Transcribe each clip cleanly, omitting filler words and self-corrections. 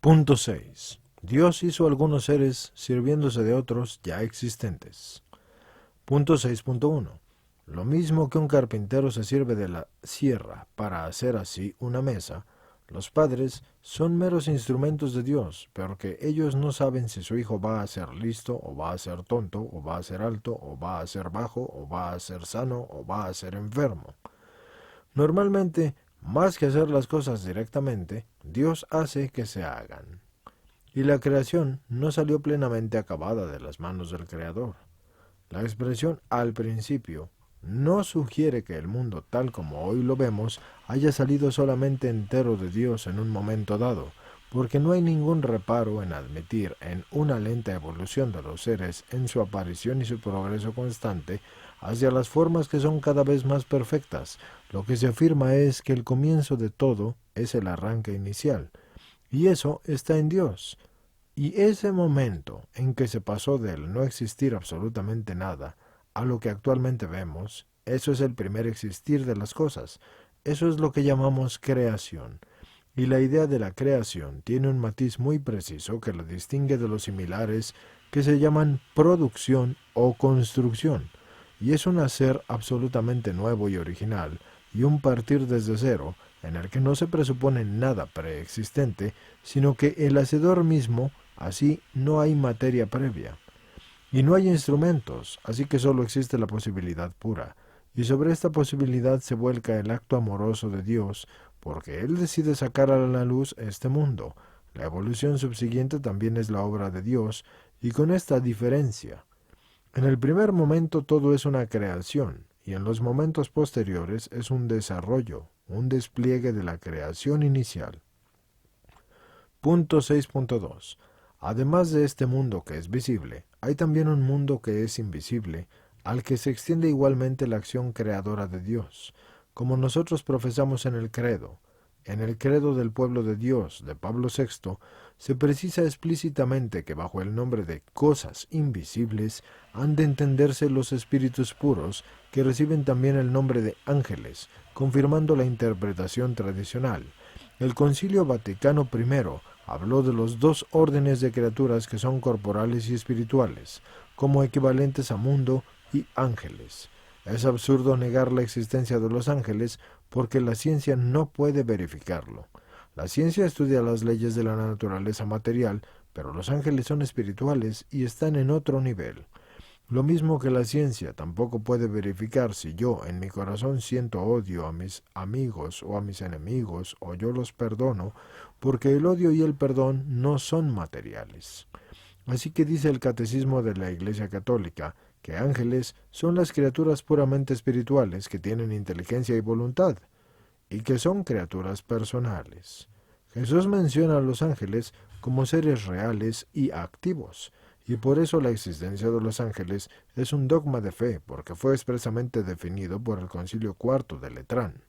Punto 6. Dios hizo algunos seres sirviéndose de otros ya existentes. Punto 6.1. Lo mismo que un carpintero se sirve de la sierra para hacer así una mesa, los padres son meros instrumentos de Dios, pero que ellos no saben si su hijo va a ser listo, o va a ser tonto, o va a ser alto, o va a ser bajo, o va a ser sano, o va a ser enfermo. Normalmente, más que hacer las cosas directamente, Dios hace que se hagan. Y la creación no salió plenamente acabada de las manos del Creador. La expresión al principio no sugiere que el mundo tal como hoy lo vemos haya salido solamente entero de Dios en un momento dado, porque no hay ningún reparo en admitir en una lenta evolución de los seres en su aparición y su progreso constante hacia las formas que son cada vez más perfectas. Lo que se afirma es que el comienzo de todo es el arranque inicial, y eso está en Dios. Y ese momento en que se pasó del no existir absolutamente nada a lo que actualmente vemos, eso es el primer existir de las cosas. Eso es lo que llamamos creación. Y la idea de la creación tiene un matiz muy preciso que la distingue de los similares que se llaman producción o construcción. Y es un hacer absolutamente nuevo y original, y un partir desde cero, en el que no se presupone nada preexistente, sino que el hacedor mismo, así no hay materia previa. Y no hay instrumentos, así que solo existe la posibilidad pura. Y sobre esta posibilidad se vuelca el acto amoroso de Dios, porque Él decide sacar a la luz este mundo. La evolución subsiguiente también es la obra de Dios, y con esta diferencia. En el primer momento todo es una creación, y en los momentos posteriores es un desarrollo, un despliegue de la creación inicial. Punto 6.2. Además de este mundo que es visible, hay también un mundo que es invisible, al que se extiende igualmente la acción creadora de Dios, como nosotros profesamos en el credo. En el credo del pueblo de Dios de Pablo VI se precisa explícitamente que bajo el nombre de cosas invisibles han de entenderse los espíritus puros, que reciben también el nombre de ángeles, confirmando la interpretación tradicional. El Concilio Vaticano I habló de los dos órdenes de criaturas que son corporales y espirituales, como equivalentes a mundo y ángeles. Es absurdo negar la existencia de los ángeles porque la ciencia no puede verificarlo. La ciencia estudia las leyes de la naturaleza material, pero los ángeles son espirituales y están en otro nivel. Lo mismo que la ciencia tampoco puede verificar si yo en mi corazón siento odio a mis amigos o a mis enemigos, o yo los perdono, porque el odio y el perdón no son materiales. Así que dice el Catecismo de la Iglesia Católica que ángeles son las criaturas puramente espirituales que tienen inteligencia y voluntad, y que son criaturas personales. Jesús menciona a los ángeles como seres reales y activos, y por eso la existencia de los ángeles es un dogma de fe, porque fue expresamente definido por el Concilio IV de Letrán.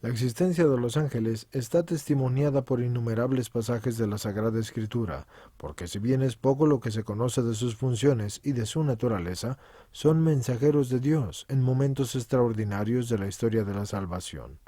La existencia de los ángeles está testimoniada por innumerables pasajes de la Sagrada Escritura, porque si bien es poco lo que se conoce de sus funciones y de su naturaleza, son mensajeros de Dios en momentos extraordinarios de la historia de la salvación.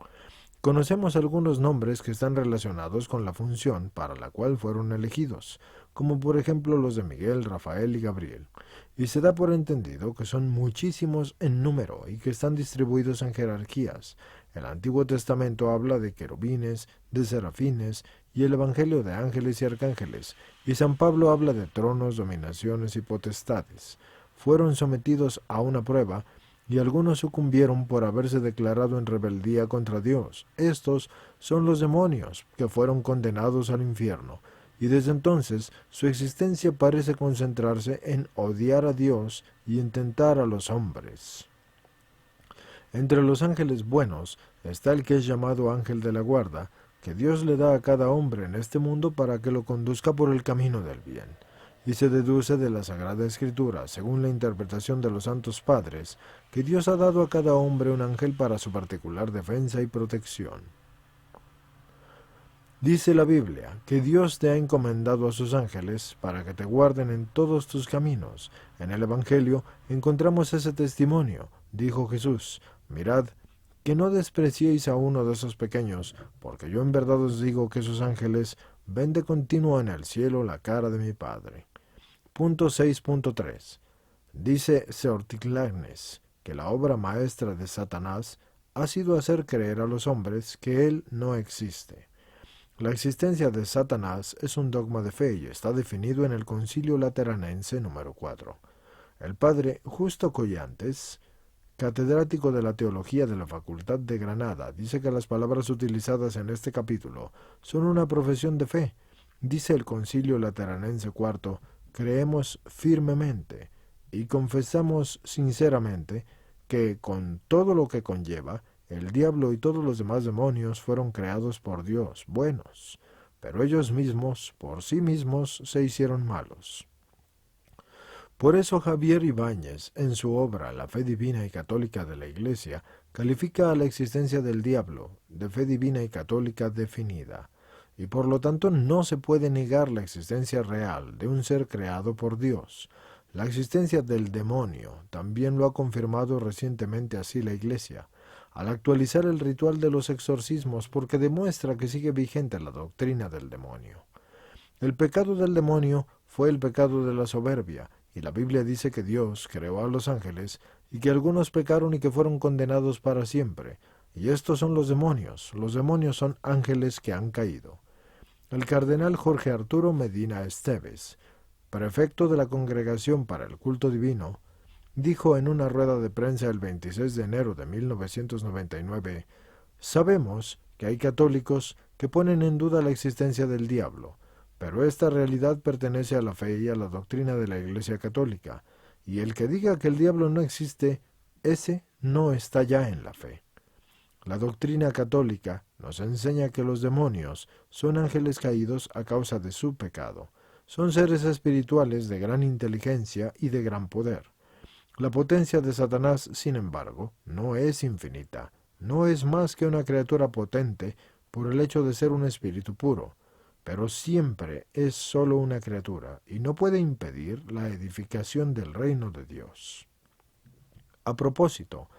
Conocemos algunos nombres que están relacionados con la función para la cual fueron elegidos, como por ejemplo los de Miguel, Rafael y Gabriel, y se da por entendido que son muchísimos en número y que están distribuidos en jerarquías. El Antiguo Testamento habla de querubines, de serafines, y el Evangelio de ángeles y arcángeles, y San Pablo habla de tronos, dominaciones y potestades. Fueron sometidos a una prueba, y algunos sucumbieron por haberse declarado en rebeldía contra Dios. Estos son los demonios, que fueron condenados al infierno, y desde entonces su existencia parece concentrarse en odiar a Dios y en tentar a los hombres. Entre los ángeles buenos está el que es llamado ángel de la guarda, que Dios le da a cada hombre en este mundo para que lo conduzca por el camino del bien. Y se deduce de la Sagrada Escritura, según la interpretación de los santos padres, que Dios ha dado a cada hombre un ángel para su particular defensa y protección. Dice la Biblia que Dios te ha encomendado a sus ángeles para que te guarden en todos tus caminos. En el Evangelio encontramos ese testimonio. Dijo Jesús: mirad, que no despreciéis a uno de esos pequeños, porque yo en verdad os digo que sus ángeles ven de continuo en el cielo la cara de mi Padre. Punto 6.3. Dice Seorticlagnes que la obra maestra de Satanás ha sido hacer creer a los hombres que él no existe. La existencia de Satanás es un dogma de fe y está definido en el Concilio Lateranense número 4. El padre Justo Collantes, catedrático de la Teología de la Facultad de Granada, dice que las palabras utilizadas en este capítulo son una profesión de fe. Dice el Concilio Lateranense IV, creemos firmemente y confesamos sinceramente que con todo lo que conlleva, el diablo y todos los demás demonios fueron creados por Dios, buenos, pero ellos mismos, por sí mismos, se hicieron malos. Por eso Javier Ibáñez, en su obra La fe divina y católica de la Iglesia, califica a la existencia del diablo de fe divina y católica definida, y por lo tanto no se puede negar la existencia real de un ser creado por Dios. La existencia del demonio también lo ha confirmado recientemente así la Iglesia, al actualizar el ritual de los exorcismos porque demuestra que sigue vigente la doctrina del demonio. El pecado del demonio fue el pecado de la soberbia, y la Biblia dice que Dios creó a los ángeles y que algunos pecaron y que fueron condenados para siempre. Y estos son los demonios son ángeles que han caído. El cardenal Jorge Arturo Medina Esteves, prefecto de la Congregación para el Culto Divino, dijo en una rueda de prensa el 26 de enero de 1999, «Sabemos que hay católicos que ponen en duda la existencia del diablo, pero esta realidad pertenece a la fe y a la doctrina de la Iglesia Católica, y el que diga que el diablo no existe, ese no está ya en la fe. La doctrina católica nos enseña que los demonios son ángeles caídos a causa de su pecado. Son seres espirituales de gran inteligencia y de gran poder. La potencia de Satanás, sin embargo, no es infinita, no es más que una criatura potente por el hecho de ser un espíritu puro, pero siempre es sólo una criatura y no puede impedir la edificación del reino de Dios. A propósito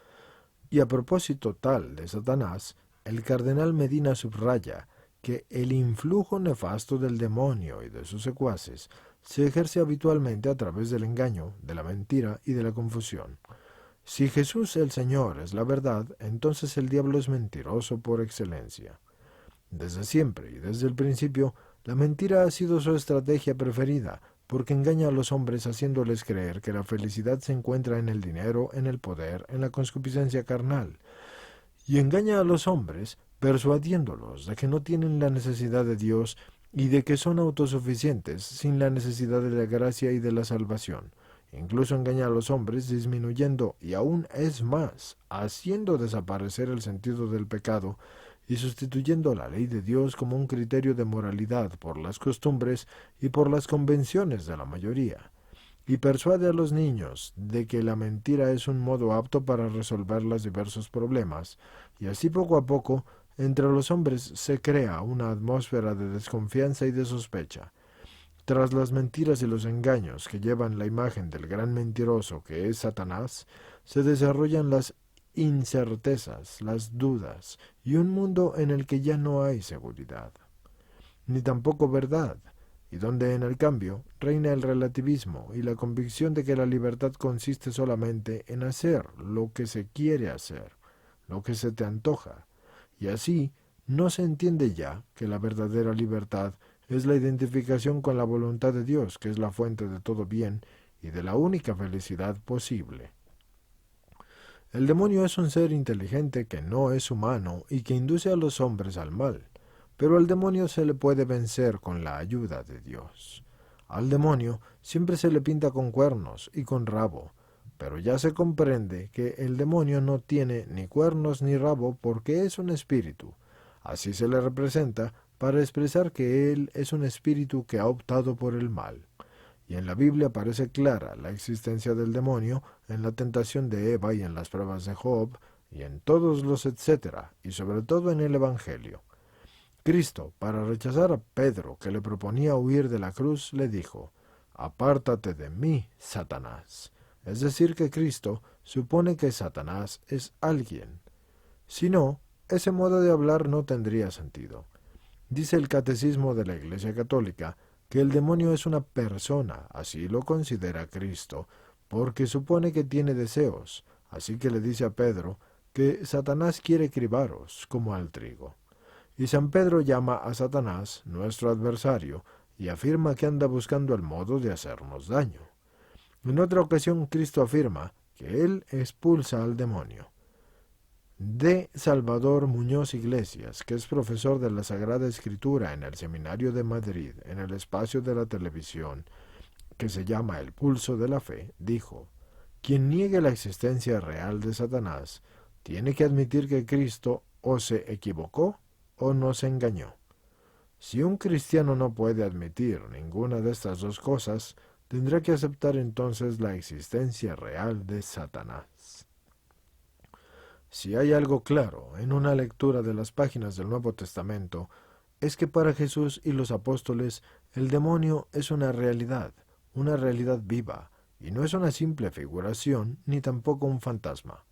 tal de Satanás, el cardenal Medina subraya que el influjo nefasto del demonio y de sus secuaces se ejerce habitualmente a través del engaño, de la mentira y de la confusión. Si Jesús el Señor es la verdad, entonces el diablo es mentiroso por excelencia. Desde siempre y desde el principio, la mentira ha sido su estrategia preferida, porque engaña a los hombres haciéndoles creer que la felicidad se encuentra en el dinero, en el poder, en la concupiscencia carnal. Y engaña a los hombres persuadiéndolos de que no tienen la necesidad de Dios y de que son autosuficientes sin la necesidad de la gracia y de la salvación. Incluso engaña a los hombres disminuyendo, y aún es más, haciendo desaparecer el sentido del pecado y sustituyendo la ley de Dios como un criterio de moralidad por las costumbres y por las convenciones de la mayoría. Y persuade a los niños de que la mentira es un modo apto para resolver los diversos problemas, y así poco a poco entre los hombres se crea una atmósfera de desconfianza y de sospecha. Tras las mentiras y los engaños que llevan la imagen del gran mentiroso que es Satanás, se desarrollan las incertezas, las dudas, y un mundo en el que ya no hay seguridad, ni tampoco verdad, y donde en el cambio reina el relativismo y la convicción de que la libertad consiste solamente en hacer lo que se quiere hacer, lo que se te antoja, y así no se entiende ya que la verdadera libertad es la identificación con la voluntad de Dios, que es la fuente de todo bien y de la única felicidad posible. El demonio es un ser inteligente que no es humano y que induce a los hombres al mal, pero al demonio se le puede vencer con la ayuda de Dios. Al demonio siempre se le pinta con cuernos y con rabo, pero ya se comprende que el demonio no tiene ni cuernos ni rabo porque es un espíritu. Así se le representa para expresar que él es un espíritu que ha optado por el mal. Y en la Biblia parece clara la existencia del demonio en la tentación de Eva y en las pruebas de Job, y en todos los etcétera, y sobre todo en el Evangelio. Cristo, para rechazar a Pedro, que le proponía huir de la cruz, le dijo, «Apártate de mí, Satanás». Es decir, que Cristo supone que Satanás es alguien. Si no, ese modo de hablar no tendría sentido. Dice el Catecismo de la Iglesia Católica que el demonio es una persona, así lo considera Cristo, porque supone que tiene deseos, así que le dice a Pedro que Satanás quiere cribaros como al trigo. Y San Pedro llama a Satanás nuestro adversario y afirma que anda buscando el modo de hacernos daño. En otra ocasión Cristo afirma que él expulsa al demonio. D. Salvador Muñoz Iglesias, que es profesor de la Sagrada Escritura en el Seminario de Madrid, en el espacio de la televisión, que se llama El Pulso de la Fe, dijo: quien niegue la existencia real de Satanás, tiene que admitir que Cristo o se equivocó o nos engañó. Si un cristiano no puede admitir ninguna de estas dos cosas, tendrá que aceptar entonces la existencia real de Satanás. Si hay algo claro en una lectura de las páginas del Nuevo Testamento, es que para Jesús y los apóstoles el demonio es una realidad viva, y no es una simple figuración ni tampoco un fantasma.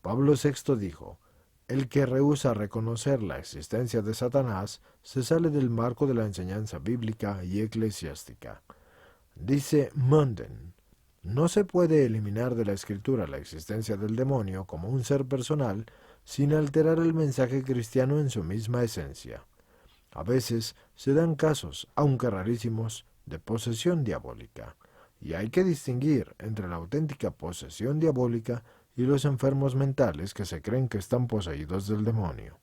Pablo VI dijo: el que rehúsa reconocer la existencia de Satanás se sale del marco de la enseñanza bíblica y eclesiástica. Dice Munden: no se puede eliminar de la Escritura la existencia del demonio como un ser personal sin alterar el mensaje cristiano en su misma esencia. A veces se dan casos, aunque rarísimos, de posesión diabólica, y hay que distinguir entre la auténtica posesión diabólica y los enfermos mentales que se creen que están poseídos del demonio.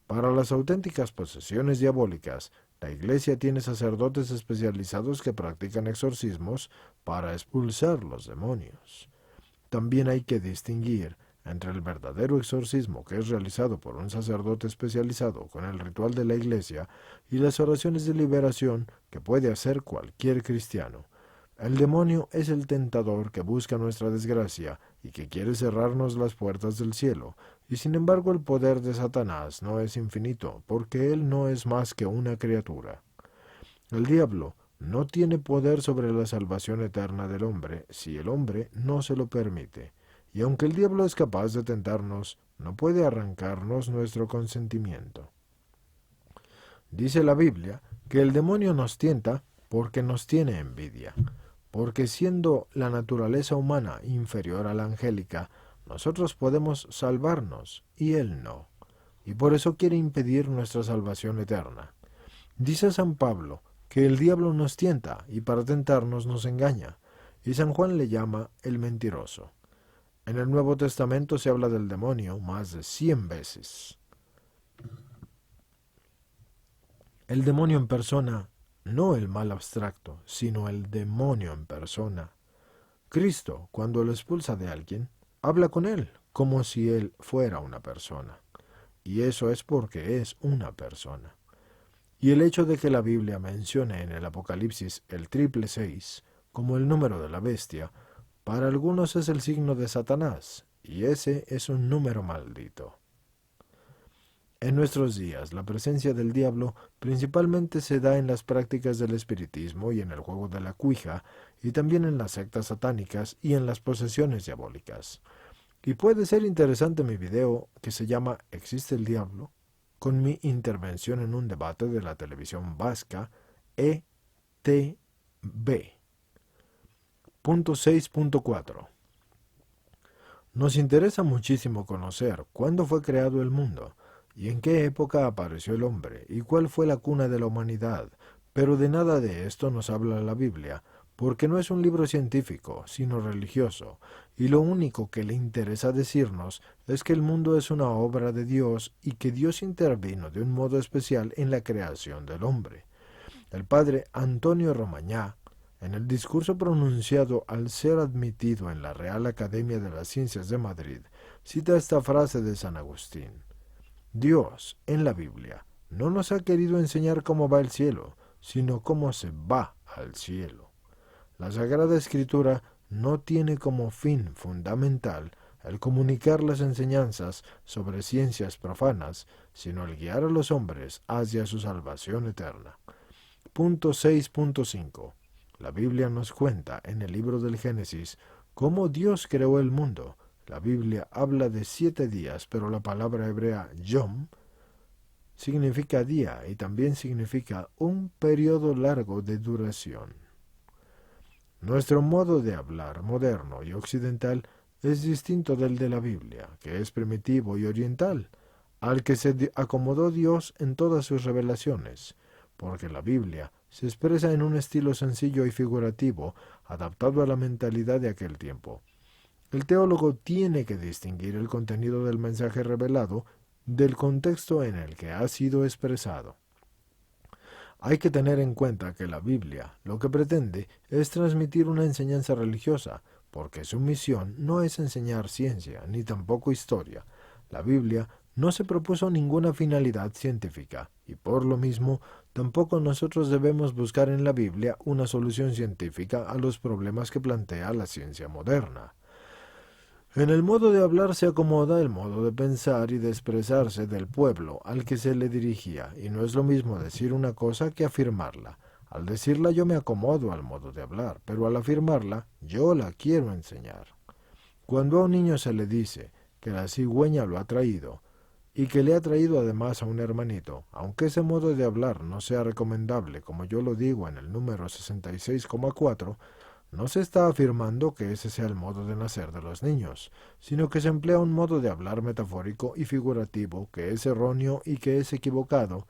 Para las auténticas posesiones diabólicas, la Iglesia tiene sacerdotes especializados que practican exorcismos para expulsar los demonios. También hay que distinguir entre el verdadero exorcismo que es realizado por un sacerdote especializado con el ritual de la Iglesia y las oraciones de liberación que puede hacer cualquier cristiano. El demonio es el tentador que busca nuestra desgracia y que quiere cerrarnos las puertas del cielo, y sin embargo el poder de Satanás no es infinito, porque él no es más que una criatura. El diablo no tiene poder sobre la salvación eterna del hombre si el hombre no se lo permite, y aunque el diablo es capaz de tentarnos, no puede arrancarnos nuestro consentimiento. Dice la Biblia que el demonio nos tienta porque nos tiene envidia, porque siendo la naturaleza humana inferior a la angélica, nosotros podemos salvarnos y él no, y por eso quiere impedir nuestra salvación eterna. Dice San Pablo que el diablo nos tienta y para tentarnos nos engaña, y San Juan le llama el mentiroso. En el Nuevo Testamento se habla del demonio más de 100 veces. El demonio en persona, no el mal abstracto, sino el demonio en persona. Cristo, cuando lo expulsa de alguien, habla con él como si él fuera una persona. Y eso es porque es una persona. Y el hecho de que la Biblia mencione en el Apocalipsis el 666 como el número de la bestia, para algunos es el signo de Satanás, y ese es un número maldito. En nuestros días, la presencia del diablo principalmente se da en las prácticas del espiritismo y en el juego de la cuija, y también en las sectas satánicas y en las posesiones diabólicas. Y puede ser interesante mi video que se llama ¿Existe el diablo?, con mi intervención en un debate de la televisión vasca ETV. Punto 6.4. Nos interesa muchísimo conocer cuándo fue creado el mundo, y en qué época apareció el hombre, y cuál fue la cuna de la humanidad, pero de nada de esto nos habla la Biblia, porque no es un libro científico, sino religioso, y lo único que le interesa decirnos es que el mundo es una obra de Dios y que Dios intervino de un modo especial en la creación del hombre. El padre Antonio Romañá, en el discurso pronunciado al ser admitido en la Real Academia de las Ciencias de Madrid, cita esta frase de San Agustín: Dios, en la Biblia, no nos ha querido enseñar cómo va el cielo, sino cómo se va al cielo. La Sagrada Escritura no tiene como fin fundamental el comunicar las enseñanzas sobre ciencias profanas, sino el guiar a los hombres hacia su salvación eterna. Punto 6.5. La Biblia nos cuenta en el libro del Génesis cómo Dios creó el mundo, La Biblia habla de 7 días, pero la palabra hebrea yom significa día y también significa un periodo largo de duración. Nuestro modo de hablar moderno y occidental es distinto del de la Biblia, que es primitivo y oriental, al que se acomodó Dios en todas sus revelaciones, porque la Biblia se expresa en un estilo sencillo y figurativo, adaptado a la mentalidad de aquel tiempo. El teólogo tiene que distinguir el contenido del mensaje revelado del contexto en el que ha sido expresado. Hay que tener en cuenta que la Biblia lo que pretende es transmitir una enseñanza religiosa, porque su misión no es enseñar ciencia, ni tampoco historia. La Biblia no se propuso ninguna finalidad científica, y por lo mismo tampoco nosotros debemos buscar en la Biblia una solución científica a los problemas que plantea la ciencia moderna. En el modo de hablar se acomoda el modo de pensar y de expresarse del pueblo al que se le dirigía, y no es lo mismo decir una cosa que afirmarla. Al decirla yo me acomodo al modo de hablar, pero al afirmarla yo la quiero enseñar. Cuando a un niño se le dice que la cigüeña lo ha traído, y que le ha traído además a un hermanito, aunque ese modo de hablar no sea recomendable, como yo lo digo en el número 66,4, no se está afirmando que ese sea el modo de nacer de los niños, sino que se emplea un modo de hablar metafórico y figurativo que es erróneo y que es equivocado,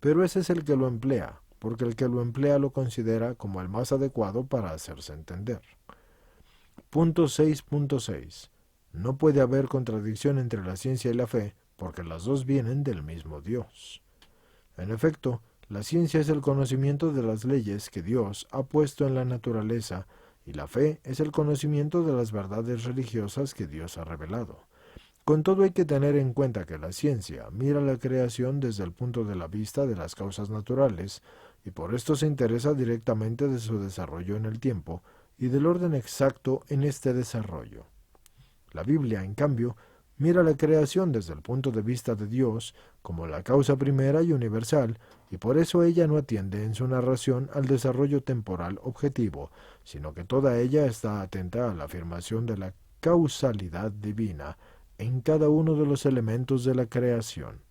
pero ese es el que lo emplea, porque el que lo emplea lo considera como el más adecuado para hacerse entender. Punto 6.6. No puede haber contradicción entre la ciencia y la fe, porque las dos vienen del mismo Dios. En efecto, la ciencia es el conocimiento de las leyes que Dios ha puesto en la naturaleza, y la fe es el conocimiento de las verdades religiosas que Dios ha revelado. Con todo hay que tener en cuenta que la ciencia mira la creación desde el punto de la vista de las causas naturales, y por esto se interesa directamente de su desarrollo en el tiempo y del orden exacto en este desarrollo. La Biblia, en cambio, mira la creación desde el punto de vista de Dios como la causa primera y universal, y por eso ella no atiende en su narración al desarrollo temporal objetivo, sino que toda ella está atenta a la afirmación de la causalidad divina en cada uno de los elementos de la creación.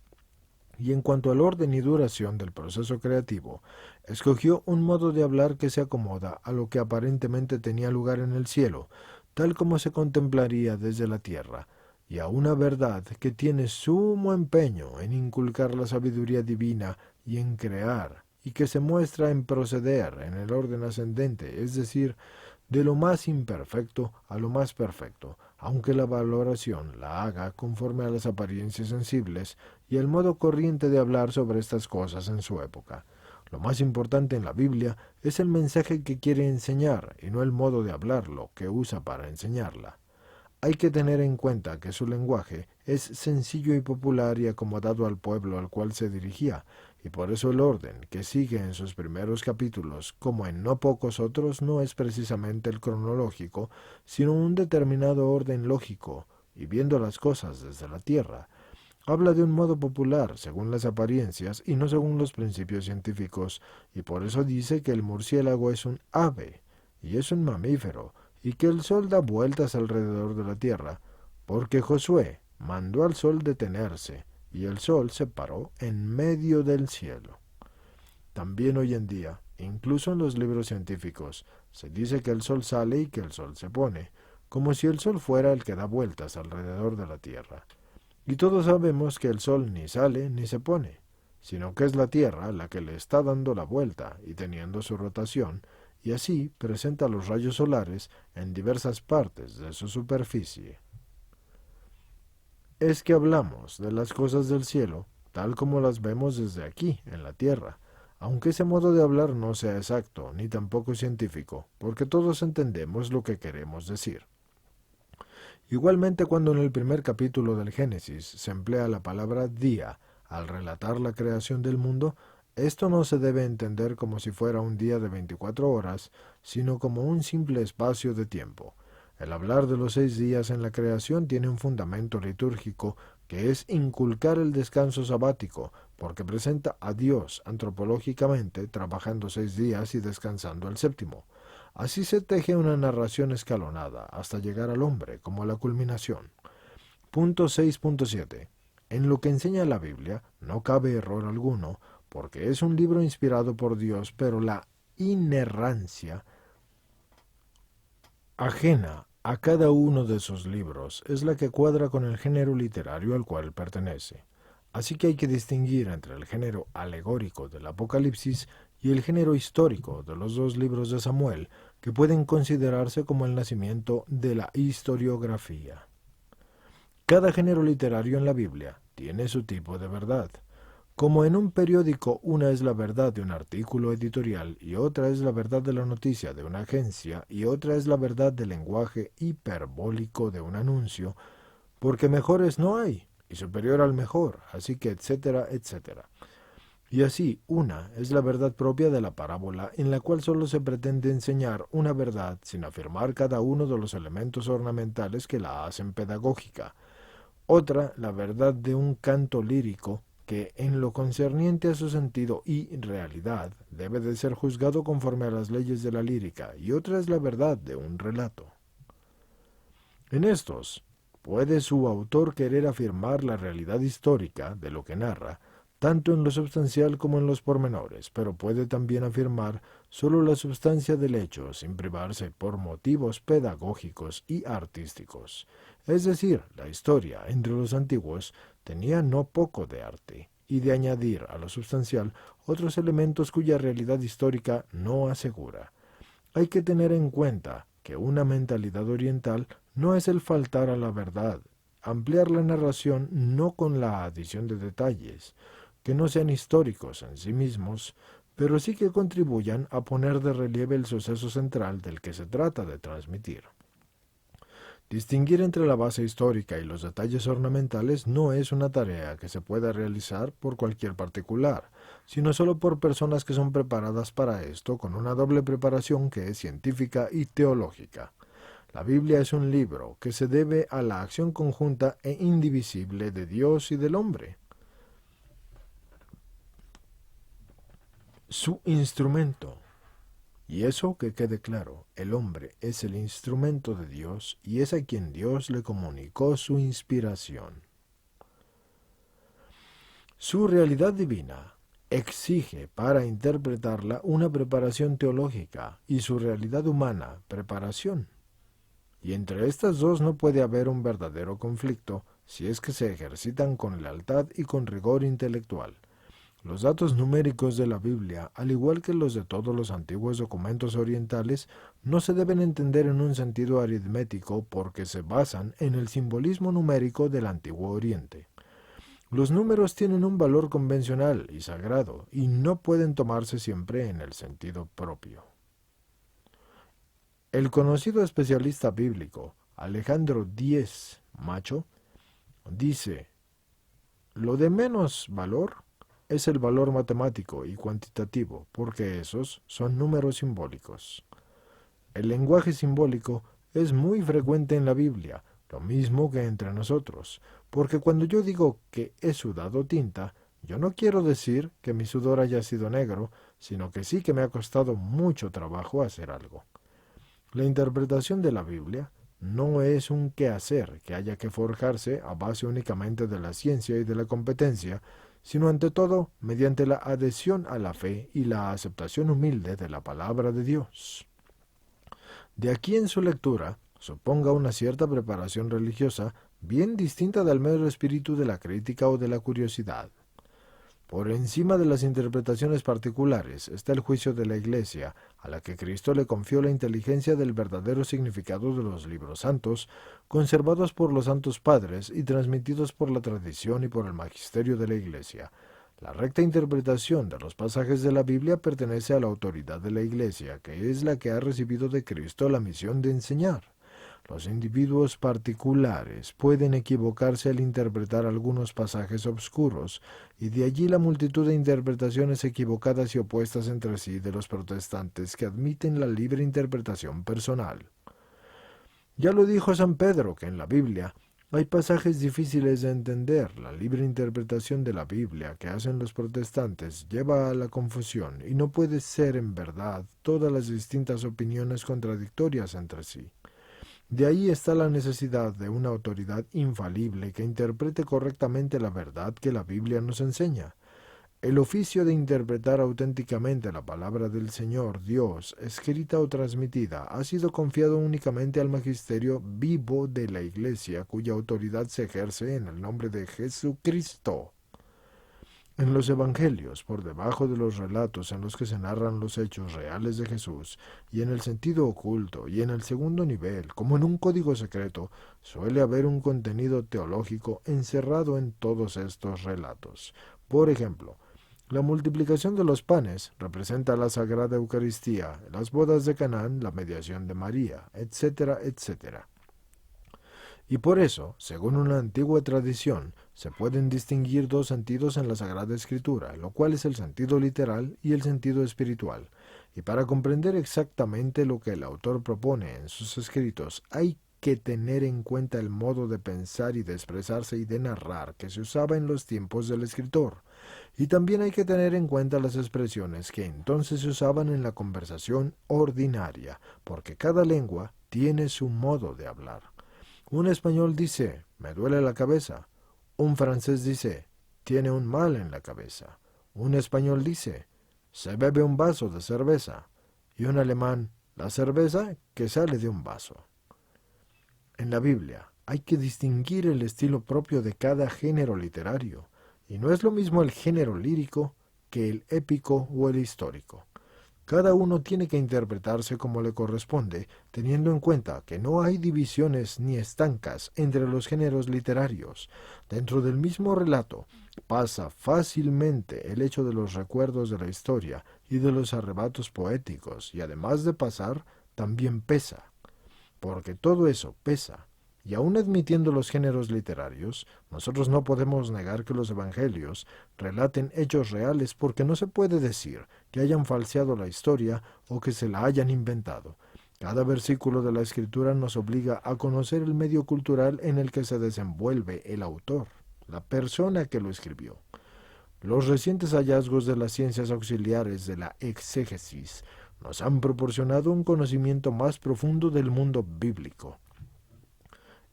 Y en cuanto al orden y duración del proceso creativo, escogió un modo de hablar que se acomoda a lo que aparentemente tenía lugar en el cielo, tal como se contemplaría desde la tierra, y a una verdad que tiene sumo empeño en inculcar la sabiduría divina y en crear, y que se muestra en proceder en el orden ascendente, es decir, de lo más imperfecto a lo más perfecto, aunque la valoración la haga conforme a las apariencias sensibles y el modo corriente de hablar sobre estas cosas en su época. Lo más importante en la Biblia es el mensaje que quiere enseñar y no el modo de hablarlo que usa para enseñarla. Hay que tener en cuenta que su lenguaje es sencillo y popular y acomodado al pueblo al cual se dirigía, y por eso el orden que sigue en sus primeros capítulos, como en no pocos otros, no es precisamente el cronológico, sino un determinado orden lógico, y viendo las cosas desde la tierra. Habla de un modo popular, según las apariencias, y no según los principios científicos, y por eso dice que el murciélago es un ave, y es un mamífero, y que el sol da vueltas alrededor de la tierra, porque Josué mandó al sol detenerse, y el sol se paró en medio del cielo. También hoy en día, incluso en los libros científicos, se dice que el sol sale y que el sol se pone, como si el sol fuera el que da vueltas alrededor de la tierra. Y todos sabemos que el sol ni sale ni se pone, sino que es la tierra la que le está dando la vuelta y teniendo su rotación, y así presenta los rayos solares en diversas partes de su superficie. Es que hablamos de las cosas del cielo tal como las vemos desde aquí, en la tierra, aunque ese modo de hablar no sea exacto ni tampoco científico, porque todos entendemos lo que queremos decir. Igualmente, cuando en el primer capítulo del Génesis se emplea la palabra día al relatar la creación del mundo, esto no se debe entender como si fuera un día de 24 horas, sino como un simple espacio de tiempo. El hablar de los 6 días en la creación tiene un fundamento litúrgico que es inculcar el descanso sabático, porque presenta a Dios antropológicamente trabajando 6 días y descansando el séptimo. Así se teje una narración escalonada hasta llegar al hombre como la culminación. Punto 6.7. En lo que enseña la Biblia no cabe error alguno, porque es un libro inspirado por Dios, pero la inerrancia ajena a cada uno de esos libros es la que cuadra con el género literario al cual pertenece. Así que hay que distinguir entre el género alegórico del Apocalipsis y el género histórico de los dos libros de Samuel, que pueden considerarse como el nacimiento de la historiografía. Cada género literario en la Biblia tiene su tipo de verdad. Como en un periódico una es la verdad de un artículo editorial y otra es la verdad de la noticia de una agencia y otra es la verdad del lenguaje hiperbólico de un anuncio, porque mejores no hay y superior al mejor, así que etcétera, etcétera. Y así, una es la verdad propia de la parábola, en la cual solo se pretende enseñar una verdad sin afirmar cada uno de los elementos ornamentales que la hacen pedagógica. Otra, la verdad de un canto lírico, que en lo concerniente a su sentido y realidad debe de ser juzgado conforme a las leyes de la lírica, y otra es la verdad de un relato. En estos, puede su autor querer afirmar la realidad histórica de lo que narra, tanto en lo substancial como en los pormenores, pero puede también afirmar solo la substancia del hecho sin privarse por motivos pedagógicos y artísticos. Es decir, la historia entre los antiguos tenía no poco de arte, y de añadir a lo substancial otros elementos cuya realidad histórica no asegura. Hay que tener en cuenta que una mentalidad oriental no es el faltar a la verdad, ampliar la narración no con la adición de detalles, que no sean históricos en sí mismos, pero sí que contribuyan a poner de relieve el suceso central del que se trata de transmitir. Distinguir entre la base histórica y los detalles ornamentales no es una tarea que se pueda realizar por cualquier particular, sino solo por personas que son preparadas para esto con una doble preparación que es científica y teológica. La Biblia es un libro que se debe a la acción conjunta e indivisible de Dios y del hombre. Su instrumento. Y eso que quede claro, el hombre es el instrumento de Dios y es a quien Dios le comunicó su inspiración. Su realidad divina exige para interpretarla una preparación teológica y su realidad humana preparación. Y entre estas dos no puede haber un verdadero conflicto si es que se ejercitan con lealtad y con rigor intelectual. Los datos numéricos de la Biblia, al igual que los de todos los antiguos documentos orientales, no se deben entender en un sentido aritmético porque se basan en el simbolismo numérico del Antiguo Oriente. Los números tienen un valor convencional y sagrado y no pueden tomarse siempre en el sentido propio. El conocido especialista bíblico Alejandro Diez Macho dice: lo de menos valor es el valor matemático y cuantitativo, porque esos son números simbólicos. El lenguaje simbólico es muy frecuente en la Biblia, lo mismo que entre nosotros, porque cuando yo digo que he sudado tinta, yo no quiero decir que mi sudor haya sido negro, sino que sí que me ha costado mucho trabajo hacer algo. La interpretación de la Biblia no es un quehacer que haya que forjarse a base únicamente de la ciencia y de la competencia, sino ante todo mediante la adhesión a la fe y la aceptación humilde de la palabra de Dios. De aquí en su lectura, suponga una cierta preparación religiosa bien distinta del mero espíritu de la crítica o de la curiosidad. Por encima de las interpretaciones particulares está el juicio de la Iglesia, a la que Cristo le confió la inteligencia del verdadero significado de los libros santos, conservados por los santos padres y transmitidos por la tradición y por el magisterio de la Iglesia. La recta interpretación de los pasajes de la Biblia pertenece a la autoridad de la Iglesia, que es la que ha recibido de Cristo la misión de enseñar. Los individuos particulares pueden equivocarse al interpretar algunos pasajes obscuros, y de allí la multitud de interpretaciones equivocadas y opuestas entre sí de los protestantes que admiten la libre interpretación personal. Ya lo dijo San Pedro, que en la Biblia Hay pasajes difíciles de entender. La libre interpretación de la Biblia que hacen los protestantes lleva a la confusión y no puede ser en verdad todas las distintas opiniones contradictorias entre sí. De ahí está la necesidad de una autoridad infalible que interprete correctamente la verdad que la Biblia nos enseña. El oficio de interpretar auténticamente la palabra del Señor Dios, escrita o transmitida, ha sido confiado únicamente al magisterio vivo de la Iglesia, cuya autoridad se ejerce en el nombre de Jesucristo. En los Evangelios, por debajo de los relatos en los que se narran los hechos reales de Jesús, y en el sentido oculto, y en el segundo nivel, como en un código secreto, suele haber un contenido teológico encerrado en todos estos relatos. Por ejemplo, la multiplicación de los panes representa la Sagrada Eucaristía, las bodas de Canaán, la mediación de María, etcétera, etcétera. Y por eso, según una antigua tradición, se pueden distinguir dos sentidos en la Sagrada Escritura, lo cual es el sentido literal y el sentido espiritual. Y para comprender exactamente lo que el autor propone en sus escritos, hay que tener en cuenta el modo de pensar y de expresarse y de narrar que se usaba en los tiempos del escritor. Y también hay que tener en cuenta las expresiones que entonces se usaban en la conversación ordinaria, porque cada lengua tiene su modo de hablar. Un español dice, me duele la cabeza. Un francés dice, tiene un mal en la cabeza. Un español dice, se bebe un vaso de cerveza. Y un alemán, la cerveza que sale de un vaso. En la Biblia hay que distinguir el estilo propio de cada género literario, y no es lo mismo el género lírico que el épico o el histórico. Cada uno tiene que interpretarse como le corresponde, teniendo en cuenta que no hay divisiones ni estancas entre los géneros literarios. Dentro del mismo relato pasa fácilmente el hecho de los recuerdos de la historia y de los arrebatos poéticos, y además de pasar, también pesa. Porque todo eso pesa. Y aun admitiendo los géneros literarios, nosotros no podemos negar que los evangelios relaten hechos reales porque no se puede decir que hayan falseado la historia o que se la hayan inventado. Cada versículo de la Escritura nos obliga a conocer el medio cultural en el que se desenvuelve el autor, la persona que lo escribió. Los recientes hallazgos de las ciencias auxiliares de la exégesis nos han proporcionado un conocimiento más profundo del mundo bíblico.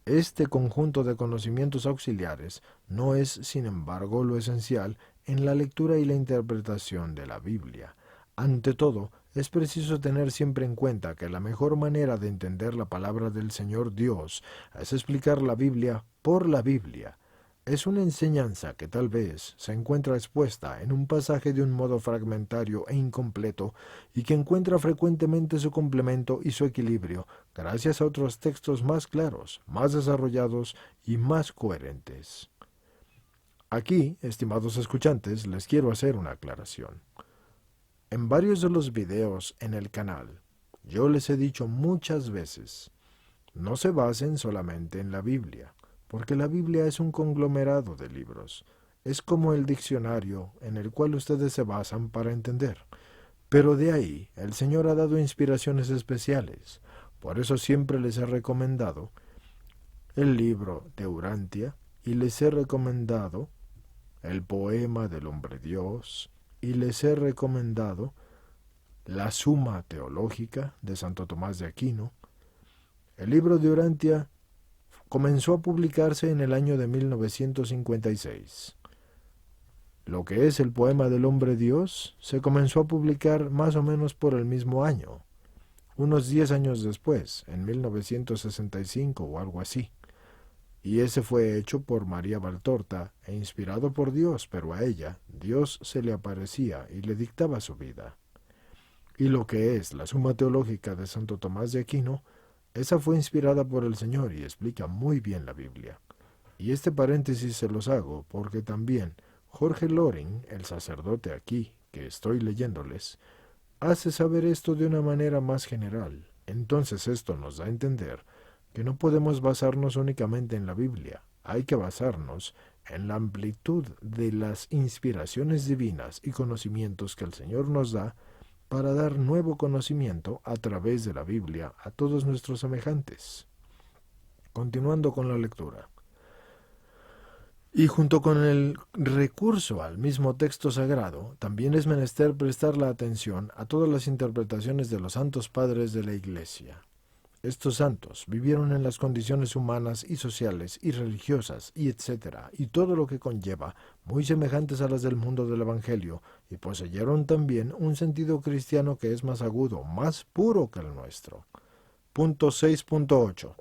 Este conjunto de conocimientos auxiliares no es, sin embargo, lo esencial en la lectura y la interpretación de la Biblia. Ante todo, es preciso tener siempre en cuenta que la mejor manera de entender la palabra del Señor Dios es explicar la Biblia por la Biblia. Es una enseñanza que tal vez se encuentra expuesta en un pasaje de un modo fragmentario e incompleto y que encuentra frecuentemente su complemento y su equilibrio gracias a otros textos más claros, más desarrollados y más coherentes. Aquí, estimados escuchantes, les quiero hacer una aclaración. En varios de los videos en el canal, yo les he dicho muchas veces, no se basen solamente en la Biblia, porque la Biblia es un conglomerado de libros. Es como el diccionario en el cual ustedes se basan para entender. Pero de ahí, el Señor ha dado inspiraciones especiales. Por eso siempre les he recomendado el libro de Urantia, y les he recomendado el poema del hombre Dios, y les he recomendado la Suma Teológica de Santo Tomás de Aquino. El libro de Urantia comenzó a publicarse en el año de 1956. Lo que es el poema del hombre Dios se comenzó a publicar más o menos por el mismo año, unos 10 años después, en 1965 o algo así. Y ese fue hecho por María Valtorta e inspirado por Dios, pero a ella Dios se le aparecía y le dictaba su vida. Y lo que es la Suma Teológica de Santo Tomás de Aquino, esa fue inspirada por el Señor y explica muy bien la Biblia. Y este paréntesis se los hago porque también Jorge Loring, el sacerdote aquí, que estoy leyéndoles, hace saber esto de una manera más general. Entonces esto nos da a entender que no podemos basarnos únicamente en la Biblia. Hay que basarnos en la amplitud de las inspiraciones divinas y conocimientos que el Señor nos da para dar nuevo conocimiento a través de la Biblia a todos nuestros semejantes. Continuando con la lectura. Y junto con el recurso al mismo texto sagrado, también es menester prestar la atención a todas las interpretaciones de los santos padres de la Iglesia. Estos santos vivieron en las condiciones humanas y sociales y religiosas y etcétera, y todo lo que conlleva, muy semejantes a las del mundo del Evangelio, y poseyeron también un sentido cristiano que es más agudo, más puro que el nuestro. Punto 6.8.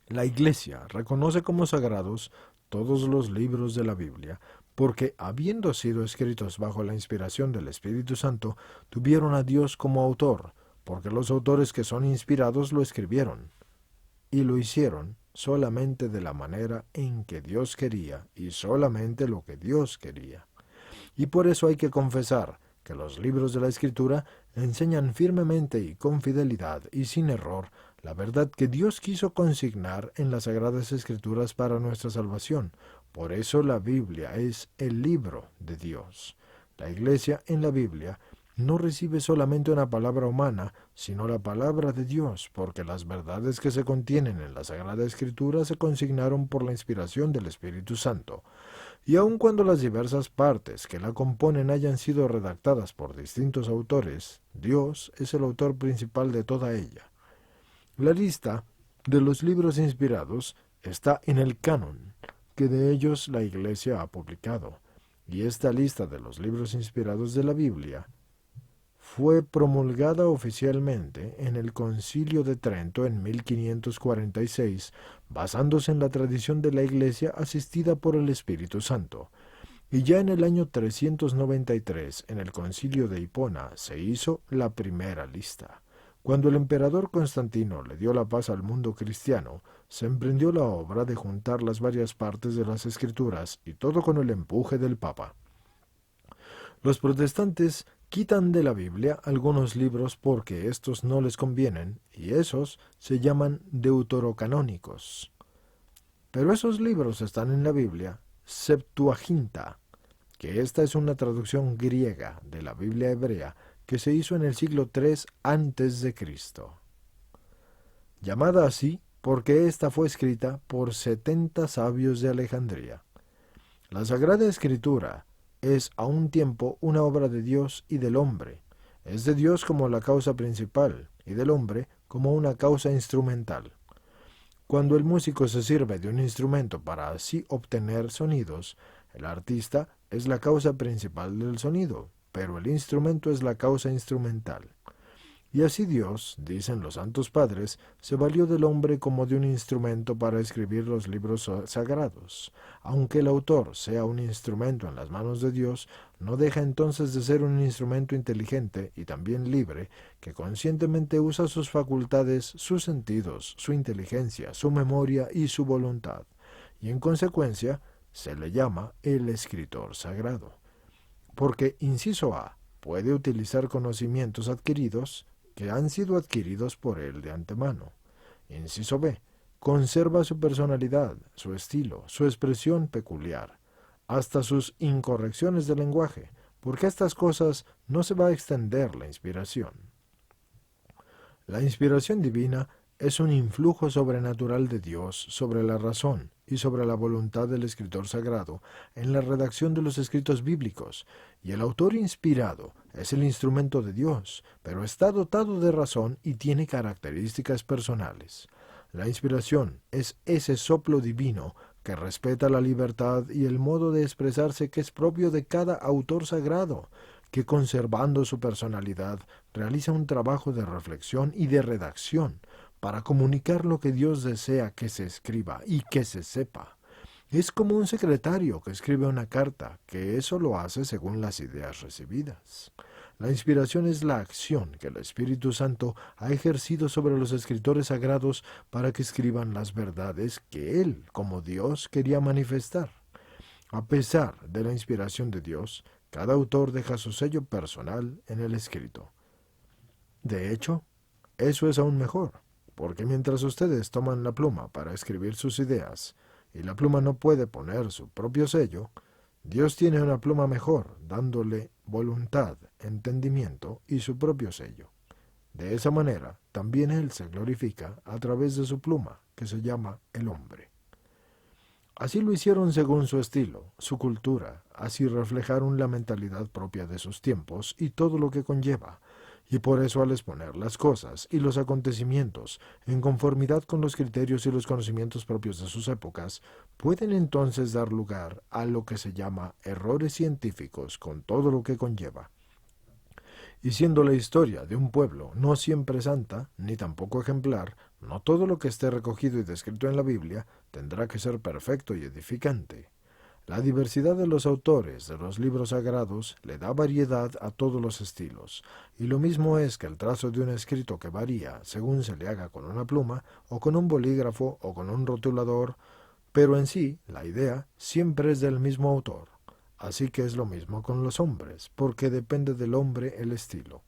La Iglesia reconoce como sagrados todos los libros de la Biblia, porque, habiendo sido escritos bajo la inspiración del Espíritu Santo, tuvieron a Dios como autor, porque los autores que son inspirados lo escribieron, y lo hicieron solamente de la manera en que Dios quería, y solamente lo que Dios quería. Y por eso hay que confesar que los libros de la Escritura enseñan firmemente y con fidelidad y sin error la verdad que Dios quiso consignar en las Sagradas Escrituras para nuestra salvación. Por eso la Biblia es el libro de Dios. La Iglesia en la Biblia no recibe solamente una palabra humana, sino la palabra de Dios, porque las verdades que se contienen en la Sagrada Escritura se consignaron por la inspiración del Espíritu Santo. Y aun cuando las diversas partes que la componen hayan sido redactadas por distintos autores, Dios es el autor principal de toda ella. La lista de los libros inspirados está en el canon, que de ellos la Iglesia ha publicado, y esta lista de los libros inspirados de la Biblia fue promulgada oficialmente en el Concilio de Trento en 1546, basándose en la tradición de la Iglesia asistida por el Espíritu Santo. Y ya en el año 393, en el Concilio de Hipona, se hizo la primera lista. Cuando el emperador Constantino le dio la paz al mundo cristiano, se emprendió la obra de juntar las varias partes de las Escrituras, y todo con el empuje del Papa. Los protestantes quitan de la Biblia algunos libros porque estos no les convienen, y esos se llaman deuterocanónicos. Pero esos libros están en la Biblia Septuaginta, que esta es una traducción griega de la Biblia hebrea que se hizo en el siglo III antes de Cristo. Llamada así porque ésta fue escrita por 70 sabios de Alejandría. La Sagrada Escritura es a un tiempo una obra de Dios y del hombre. Es de Dios como la causa principal y del hombre como una causa instrumental. Cuando el músico se sirve de un instrumento para así obtener sonidos, el artista es la causa principal del sonido, pero el instrumento es la causa instrumental. Y así Dios, dicen los santos padres, se valió del hombre como de un instrumento para escribir los libros sagrados. Aunque el autor sea un instrumento en las manos de Dios, no deja entonces de ser un instrumento inteligente y también libre, que conscientemente usa sus facultades, sus sentidos, su inteligencia, su memoria y su voluntad. Y en consecuencia, se le llama el escritor sagrado. Porque, inciso A, puede utilizar conocimientos adquiridos que han sido adquiridos por él de antemano. Inciso B, conserva su personalidad, su estilo, su expresión peculiar, hasta sus incorrecciones de lenguaje, porque a estas cosas no se va a extender la inspiración. La inspiración divina es un influjo sobrenatural de Dios sobre la razón y sobre la voluntad del escritor sagrado en la redacción de los escritos bíblicos, y el autor inspirado es el instrumento de Dios, pero está dotado de razón y tiene características personales. La inspiración es ese soplo divino que respeta la libertad y el modo de expresarse que es propio de cada autor sagrado, que conservando su personalidad realiza un trabajo de reflexión y de redacción para comunicar lo que Dios desea que se escriba y que se sepa. Es como un secretario que escribe una carta, que eso lo hace según las ideas recibidas. La inspiración es la acción que el Espíritu Santo ha ejercido sobre los escritores sagrados para que escriban las verdades que Él, como Dios, quería manifestar. A pesar de la inspiración de Dios, cada autor deja su sello personal en el escrito. De hecho, eso es aún mejor, porque mientras ustedes toman la pluma para escribir sus ideas, y la pluma no puede poner su propio sello, Dios tiene una pluma mejor, dándole voluntad, entendimiento y su propio sello. De esa manera, también Él se glorifica a través de su pluma, que se llama el hombre. Así lo hicieron según su estilo, su cultura, así reflejaron la mentalidad propia de sus tiempos y todo lo que conlleva, y por eso al exponer las cosas y los acontecimientos en conformidad con los criterios y los conocimientos propios de sus épocas, pueden entonces dar lugar a lo que se llama errores científicos con todo lo que conlleva. Y siendo la historia de un pueblo no siempre santa, ni tampoco ejemplar, no todo lo que esté recogido y descrito en la Biblia tendrá que ser perfecto y edificante. La diversidad de los autores de los libros sagrados le da variedad a todos los estilos, y lo mismo es que el trazo de un escrito que varía según se le haga con una pluma, o con un bolígrafo, o con un rotulador, pero en sí la idea siempre es del mismo autor. Así que es lo mismo con los hombres, porque depende del hombre el estilo.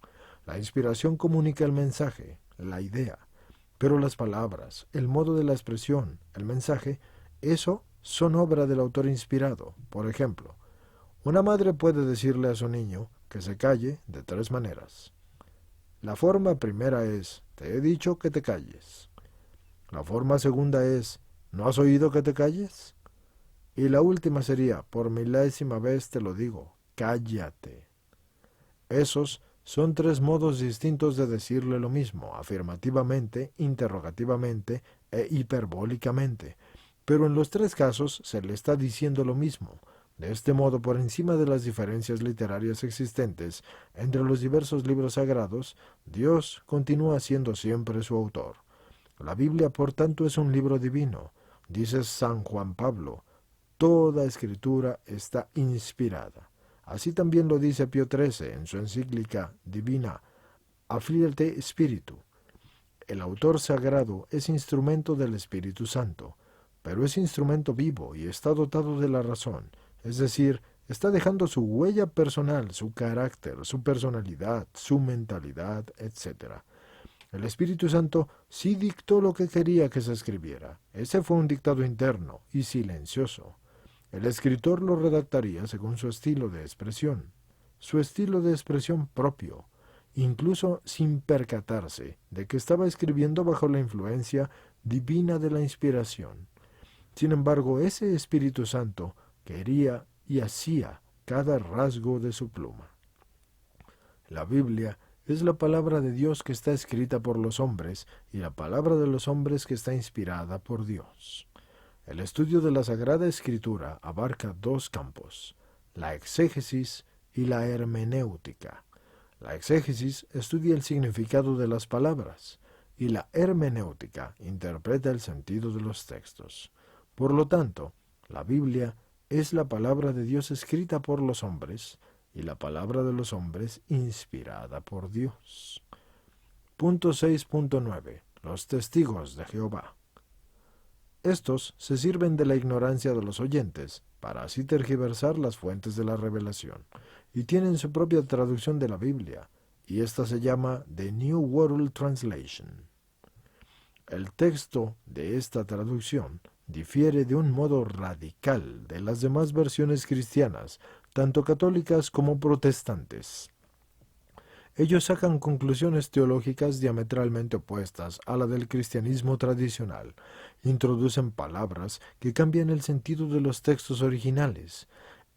La inspiración comunica el mensaje, la idea, pero las palabras, el modo de la expresión, el mensaje, eso son obra del autor inspirado. Por ejemplo, una madre puede decirle a su niño que se calle de tres maneras. La forma primera es, te he dicho que te calles. La forma segunda es, ¿no has oído que te calles? Y la última sería, por milésima vez te lo digo, cállate. Esos son tres modos distintos de decirle lo mismo, afirmativamente, interrogativamente e hiperbólicamente, pero en los tres casos se le está diciendo lo mismo. De este modo, por encima de las diferencias literarias existentes entre los diversos libros sagrados, Dios continúa siendo siempre su autor. La Biblia, por tanto, es un libro divino. Dice San Juan Pablo, toda escritura está inspirada. Así también lo dice Pío XIII en su encíclica Divina Afflite Spiritu. El autor sagrado es instrumento del Espíritu Santo, pero es instrumento vivo y está dotado de la razón, es decir, está dejando su huella personal, su carácter, su personalidad, su mentalidad, etc. El Espíritu Santo sí dictó lo que quería que se escribiera. Ese fue un dictado interno y silencioso. El escritor lo redactaría según su estilo de expresión propio, incluso sin percatarse de que estaba escribiendo bajo la influencia divina de la inspiración. Sin embargo, ese Espíritu Santo quería y hacía cada rasgo de su pluma. La Biblia es la palabra de Dios que está escrita por los hombres y la palabra de los hombres que está inspirada por Dios. El estudio de la Sagrada Escritura abarca dos campos, la exégesis y la hermenéutica. La exégesis estudia el significado de las palabras y la hermenéutica interpreta el sentido de los textos. Por lo tanto, la Biblia es la palabra de Dios escrita por los hombres y la palabra de los hombres inspirada por Dios. Punto 6.9. Los testigos de Jehová. Estos se sirven de la ignorancia de los oyentes para así tergiversar las fuentes de la revelación, y tienen su propia traducción de la Biblia, y esta se llama The New World Translation. El texto de esta traducción difiere de un modo radical de las demás versiones cristianas, tanto católicas como protestantes. Ellos sacan conclusiones teológicas diametralmente opuestas a la del cristianismo tradicional, introducen palabras que cambian el sentido de los textos originales.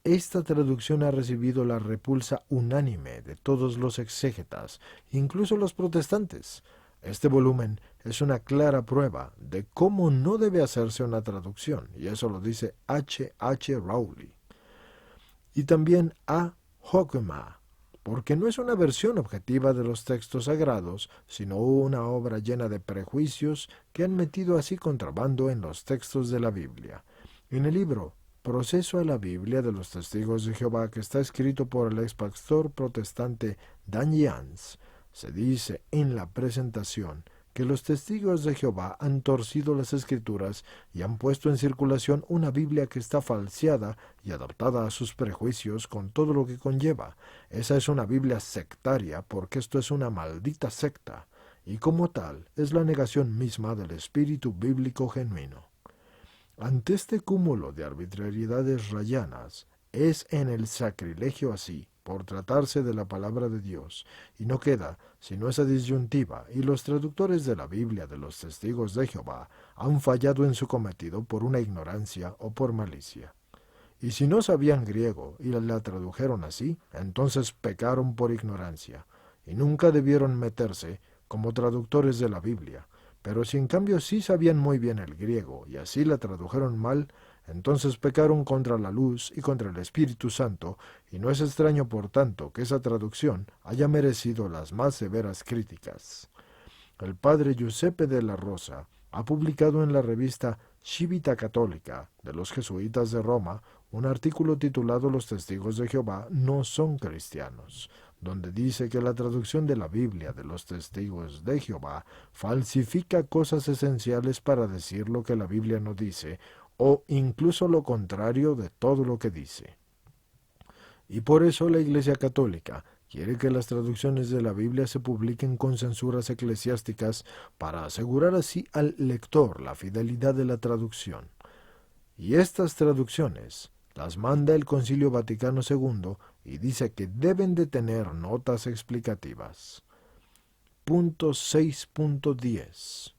Esta traducción ha recibido la repulsa unánime de todos los exégetas, incluso los protestantes. Este volumen es una clara prueba de cómo no debe hacerse una traducción, y eso lo dice H. H. Rowley. Y también A. Hoekema, porque no es una versión objetiva de los textos sagrados, sino una obra llena de prejuicios que han metido así contrabando en los textos de la Biblia. En el libro Proceso a la Biblia de los Testigos de Jehová, que está escrito por el ex pastor protestante Dan Jans, se dice en la presentación que los testigos de Jehová han torcido las Escrituras y han puesto en circulación una Biblia que está falseada y adaptada a sus prejuicios con todo lo que conlleva. Esa es una Biblia sectaria porque esto es una maldita secta, y como tal es la negación misma del espíritu bíblico genuino. Ante este cúmulo de arbitrariedades rayanas, es en el sacrilegio así por tratarse de la palabra de Dios, y no queda sino esa disyuntiva, y los traductores de la Biblia de los Testigos de Jehová han fallado en su cometido por una ignorancia o por malicia. Y si no sabían griego y la tradujeron así, entonces pecaron por ignorancia, y nunca debieron meterse como traductores de la Biblia. Pero si en cambio sí sabían muy bien el griego y así la tradujeron mal, entonces pecaron contra la luz y contra el Espíritu Santo, y no es extraño por tanto que esa traducción haya merecido las más severas críticas. El padre Giuseppe de la Rosa ha publicado en la revista Civita Católica de los jesuitas de Roma un artículo titulado Los testigos de Jehová no son cristianos, donde dice que la traducción de la Biblia de los testigos de Jehová falsifica cosas esenciales para decir lo que la Biblia no dice, o incluso lo contrario de todo lo que dice. Y por eso la Iglesia Católica quiere que las traducciones de la Biblia se publiquen con censuras eclesiásticas para asegurar así al lector la fidelidad de la traducción. Y estas traducciones las manda el Concilio Vaticano II y dice que deben de tener notas explicativas. Punto 6.10.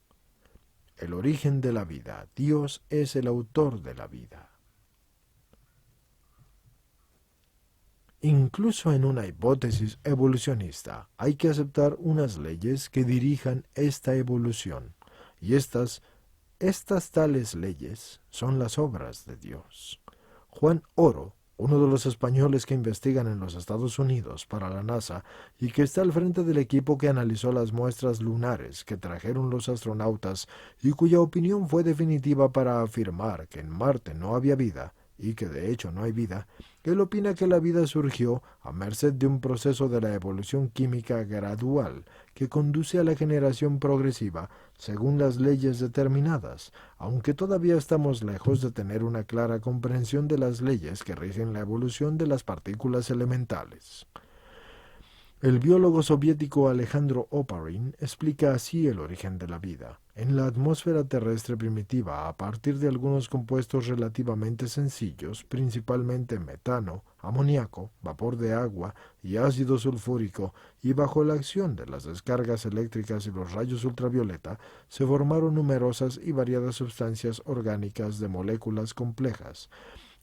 El origen de la vida. Dios es el autor de la vida. Incluso en una hipótesis evolucionista hay que aceptar unas leyes que dirijan esta evolución, y estas tales leyes son las obras de Dios. Juan Oro, uno de los españoles que investigan en los Estados Unidos para la NASA y que está al frente del equipo que analizó las muestras lunares que trajeron los astronautas y cuya opinión fue definitiva para afirmar que en Marte no había vida, y que de hecho no hay vida, él opina que la vida surgió a merced de un proceso de la evolución química gradual que conduce a la generación progresiva según las leyes determinadas, aunque todavía estamos lejos de tener una clara comprensión de las leyes que rigen la evolución de las partículas elementales. El biólogo soviético Alejandro Oparin explica así el origen de la vida. En la atmósfera terrestre primitiva, a partir de algunos compuestos relativamente sencillos, principalmente metano, amoníaco, vapor de agua y ácido sulfúrico, y bajo la acción de las descargas eléctricas y los rayos ultravioleta, se formaron numerosas y variadas sustancias orgánicas de moléculas complejas.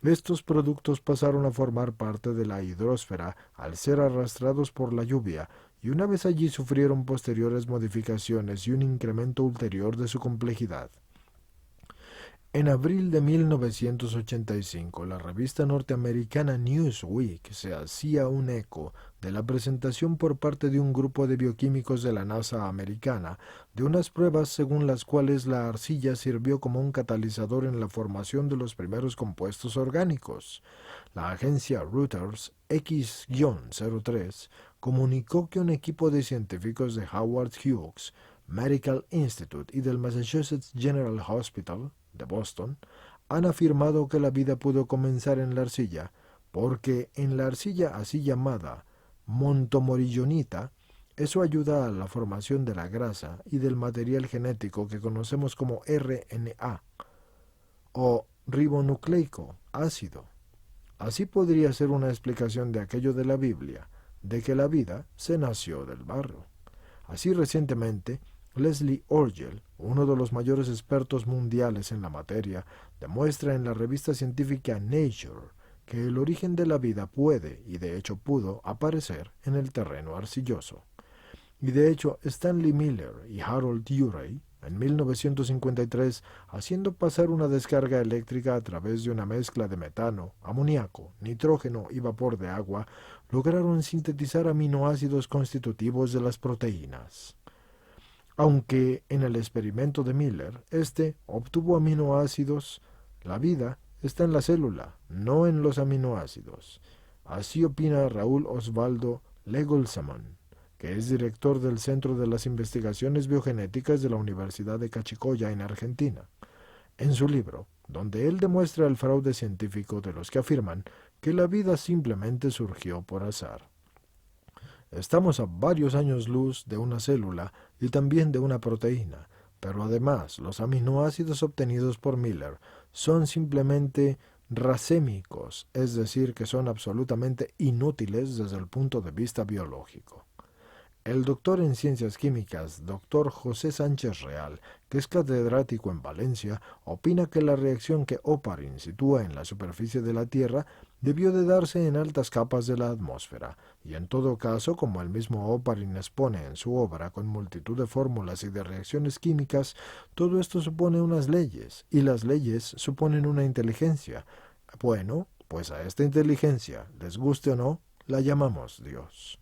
Estos productos pasaron a formar parte de la hidrosfera al ser arrastrados por la lluvia, y una vez allí sufrieron posteriores modificaciones y un incremento ulterior de su complejidad. En abril de 1985, la revista norteamericana Newsweek se hacía un eco de la presentación por parte de un grupo de bioquímicos de la NASA americana de unas pruebas según las cuales la arcilla sirvió como un catalizador en la formación de los primeros compuestos orgánicos. La agencia Reuters X-03 comunicó que un equipo de científicos de Howard Hughes Medical Institute y del Massachusetts General Hospital de Boston han afirmado que la vida pudo comenzar en la arcilla, porque en la arcilla así llamada montomorillonita, eso ayuda a la formación de la grasa y del material genético que conocemos como RNA o ribonucleico ácido. Así podría ser una explicación de aquello de la Biblia, de que la vida se nació del barro. Así recientemente, Leslie Orgel, uno de los mayores expertos mundiales en la materia, demuestra en la revista científica Nature que el origen de la vida puede, y de hecho pudo, aparecer en el terreno arcilloso. Y de hecho, Stanley Miller y Harold Urey, en 1953, haciendo pasar una descarga eléctrica a través de una mezcla de metano, amoníaco, nitrógeno y vapor de agua, lograron sintetizar aminoácidos constitutivos de las proteínas. Aunque en el experimento de Miller, obtuvo aminoácidos, la vida está en la célula, no en los aminoácidos. Así opina Raúl Osvaldo Leguizamón, que es director del Centro de las Investigaciones Biogenéticas de la Universidad de Cachicoya en Argentina, en su libro, donde él demuestra el fraude científico de los que afirman que la vida simplemente surgió por azar. Estamos a varios años luz de una célula y también de una proteína, pero además los aminoácidos obtenidos por Miller son simplemente racémicos, es decir, que son absolutamente inútiles desde el punto de vista biológico. El doctor en ciencias químicas, doctor José Sánchez Real, que es catedrático en Valencia, opina que la reacción que Oparin sitúa en la superficie de la Tierra debió de darse en altas capas de la atmósfera, y en todo caso, como el mismo Oparin expone en su obra con multitud de fórmulas y de reacciones químicas, todo esto supone unas leyes, y las leyes suponen una inteligencia. Bueno, pues a esta inteligencia, les guste o no, la llamamos Dios.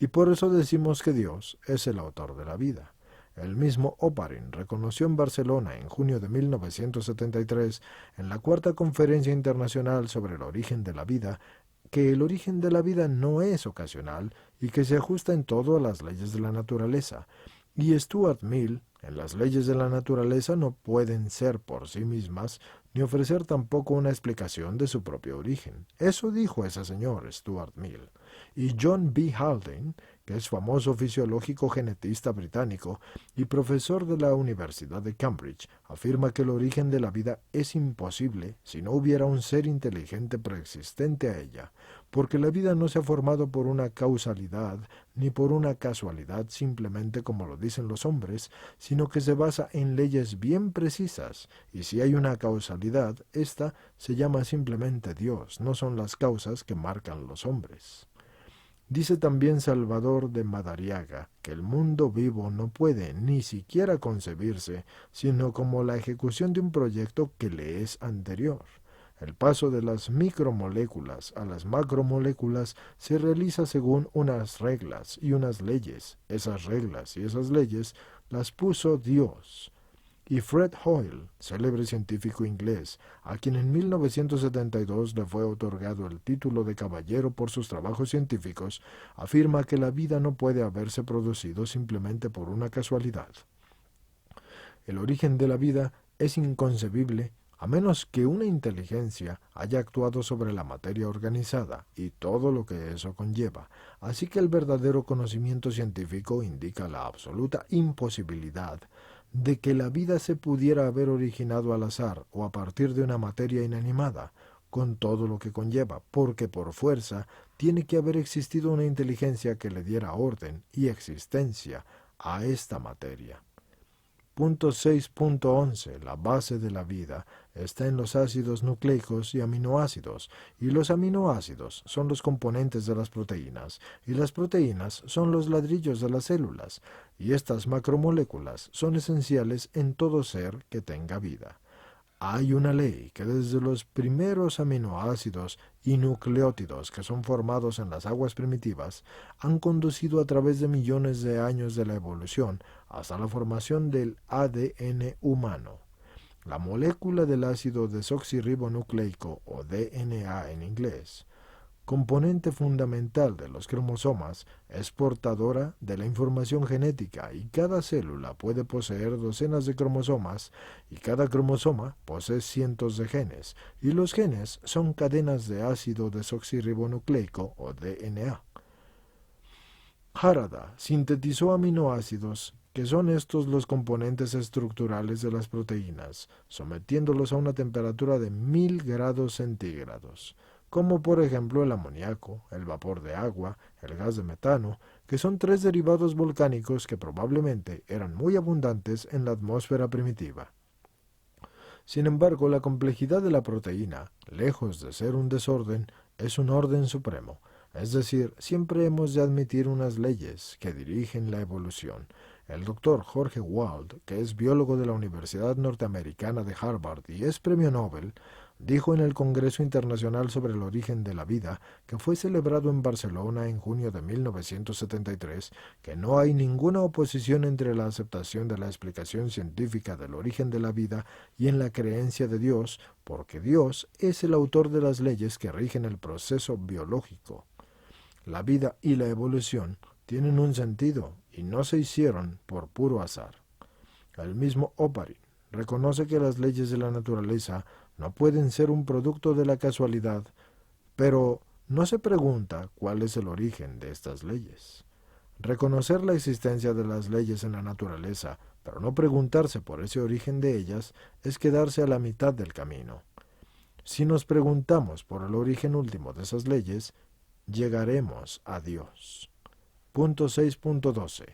Y por eso decimos que Dios es el autor de la vida. El mismo Oparin reconoció en Barcelona en junio de 1973, en la Cuarta Conferencia Internacional sobre el Origen de la Vida, que el origen de la vida no es ocasional y que se ajusta en todo a las leyes de la naturaleza. Y Stuart Mill, en las leyes de la naturaleza no pueden ser por sí mismas, ni ofrecer tampoco una explicación de su propio origen. Eso dijo ese señor Stuart Mill. Y John B. Haldane, que es famoso fisiológico genetista británico y profesor de la Universidad de Cambridge, afirma que el origen de la vida es imposible si no hubiera un ser inteligente preexistente a ella, porque la vida no se ha formado por una causalidad ni por una casualidad simplemente como lo dicen los hombres, sino que se basa en leyes bien precisas, y si hay una causalidad, esta se llama simplemente Dios, no son las causas que marcan los hombres. Dice también Salvador de Madariaga que el mundo vivo no puede ni siquiera concebirse, sino como la ejecución de un proyecto que le es anterior. El paso de las micromoléculas a las macromoléculas se realiza según unas reglas y unas leyes. Esas reglas y esas leyes las puso Dios. Y Fred Hoyle, célebre científico inglés, a quien en 1972 le fue otorgado el título de caballero por sus trabajos científicos, afirma que la vida no puede haberse producido simplemente por una casualidad. El origen de la vida es inconcebible a menos que una inteligencia haya actuado sobre la materia organizada y todo lo que eso conlleva. Así que el verdadero conocimiento científico indica la absoluta imposibilidad de que la vida se pudiera haber originado al azar o a partir de una materia inanimada, con todo lo que conlleva, porque por fuerza tiene que haber existido una inteligencia que le diera orden y existencia a esta materia. Punto 6.11. La base de la vida está en los ácidos nucleicos y aminoácidos, y los aminoácidos son los componentes de las proteínas, y las proteínas son los ladrillos de las células, y estas macromoléculas son esenciales en todo ser que tenga vida. Hay una ley que desde los primeros aminoácidos y nucleótidos que son formados en las aguas primitivas han conducido a través de millones de años de la evolución hasta la formación del ADN humano. La molécula del ácido desoxirribonucleico o DNA en inglés, componente fundamental de los cromosomas, es portadora de la información genética y cada célula puede poseer docenas de cromosomas y cada cromosoma posee cientos de genes y los genes son cadenas de ácido desoxirribonucleico o DNA. Harada sintetizó aminoácidos que son estos los componentes estructurales de las proteínas, sometiéndolos a una temperatura de 1000 grados centígrados, como por ejemplo el amoníaco, el vapor de agua, el gas de metano, que son 3 derivados volcánicos que probablemente eran muy abundantes en la atmósfera primitiva. Sin embargo, la complejidad de la proteína, lejos de ser un desorden, es un orden supremo, es decir, siempre hemos de admitir unas leyes que dirigen la evolución. El doctor Jorge Wald, que es biólogo de la Universidad Norteamericana de Harvard y es premio Nobel, dijo en el Congreso Internacional sobre el Origen de la Vida, que fue celebrado en Barcelona en junio de 1973, que no hay ninguna oposición entre la aceptación de la explicación científica del origen de la vida y en la creencia de Dios, porque Dios es el autor de las leyes que rigen el proceso biológico. La vida y la evolución tienen un sentido y no se hicieron por puro azar. El mismo Oparin reconoce que las leyes de la naturaleza no pueden ser un producto de la casualidad, pero no se pregunta cuál es el origen de estas leyes. Reconocer la existencia de las leyes en la naturaleza, pero no preguntarse por ese origen de ellas, es quedarse a la mitad del camino. Si nos preguntamos por el origen último de esas leyes, llegaremos a Dios. Punto 6.12.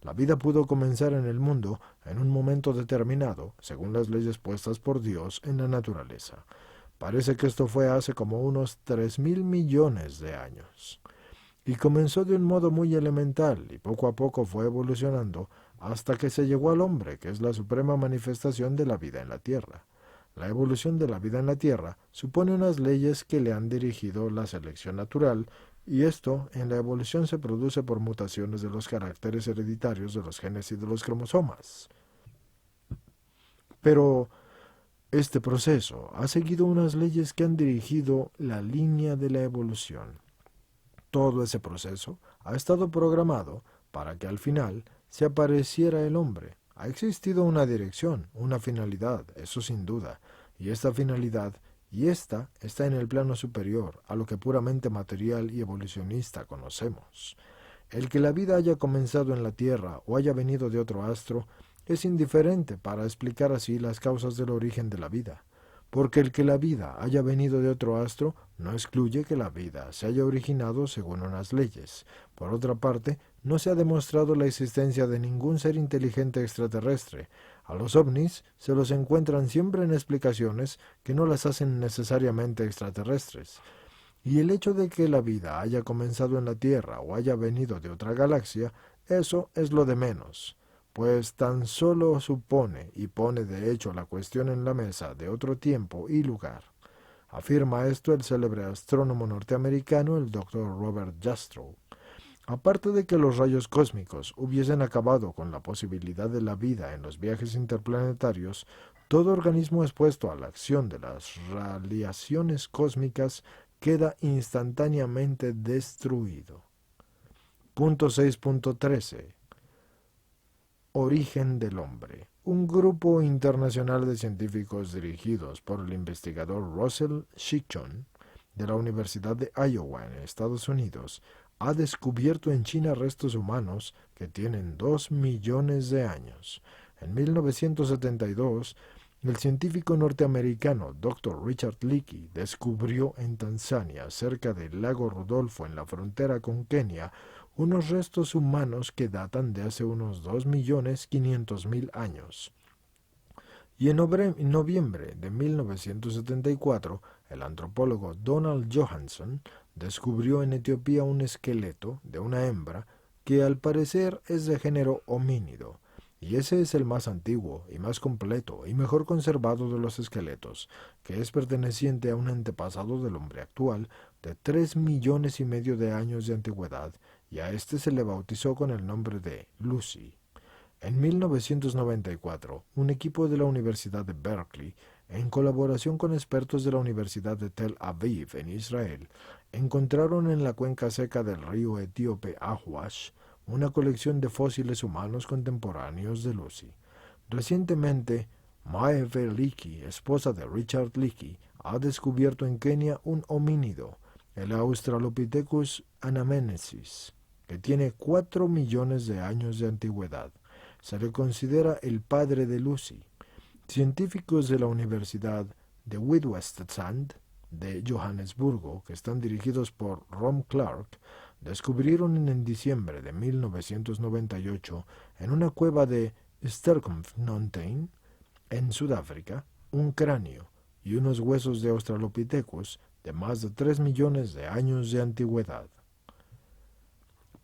La vida pudo comenzar en el mundo en un momento determinado, según las leyes puestas por Dios en la naturaleza. Parece que esto fue hace como unos 3.000 millones de años. Y comenzó de un modo muy elemental y poco a poco fue evolucionando hasta que se llegó al hombre, que es la suprema manifestación de la vida en la Tierra. La evolución de la vida en la Tierra supone unas leyes que le han dirigido la selección natural, y esto en la evolución se produce por mutaciones de los caracteres hereditarios de los genes y de los cromosomas. Pero este proceso ha seguido unas leyes que han dirigido la línea de la evolución. Todo ese proceso ha estado programado para que al final se apareciera el hombre. Ha existido una dirección, una finalidad, eso sin duda, y esta finalidad está en el plano superior a lo que puramente material y evolucionista conocemos. El que la vida haya comenzado en la Tierra o haya venido de otro astro es indiferente para explicar así las causas del origen de la vida, porque el que la vida haya venido de otro astro no excluye que la vida se haya originado según unas leyes. Por otra parte, no se ha demostrado la existencia de ningún ser inteligente extraterrestre. A los ovnis se los encuentran siempre en explicaciones que no las hacen necesariamente extraterrestres. Y el hecho de que la vida haya comenzado en la Tierra o haya venido de otra galaxia, eso es lo de menos, pues tan solo supone y pone de hecho la cuestión en la mesa de otro tiempo y lugar. Afirma esto el célebre astrónomo norteamericano, el Dr. Robert Jastrow. Aparte de que los rayos cósmicos hubiesen acabado con la posibilidad de la vida en los viajes interplanetarios, todo organismo expuesto a la acción de las radiaciones cósmicas queda instantáneamente destruido. Punto 6.13. Origen del hombre. Un grupo internacional de científicos dirigidos por el investigador Russell Shichon de la Universidad de Iowa en Estados Unidos ha descubierto en China restos humanos que tienen 2 millones de años. En 1972, el científico norteamericano Dr. Richard Leakey descubrió en Tanzania, cerca del lago Rudolfo en la frontera con Kenia, unos restos humanos que datan de hace unos 2.500.000 años. Y en noviembre de 1974, el antropólogo Donald Johanson descubrió en Etiopía un esqueleto de una hembra que al parecer es de género homínido, y ese es el más antiguo y más completo y mejor conservado de los esqueletos, que es perteneciente a un antepasado del hombre actual de 3,5 millones de años de antigüedad, y a este se le bautizó con el nombre de Lucy. En 1994, un equipo de la Universidad de Berkeley, en colaboración con expertos de la Universidad de Tel Aviv en Israel, encontraron en la cuenca seca del río etíope Ahuash una colección de fósiles humanos contemporáneos de Lucy. Recientemente, Maeve Leakey, esposa de Richard Leakey, ha descubierto en Kenia un homínido, el Australopithecus anamensis, que tiene 4 millones de años de antigüedad. Se le considera el padre de Lucy. Científicos de la Universidad de Witwatersrand de Johannesburgo, que están dirigidos por Ron Clark, descubrieron en diciembre de 1998 en una cueva de Sterkfontein, en Sudáfrica, un cráneo y unos huesos de Australopithecus de más de 3 millones de años de antigüedad.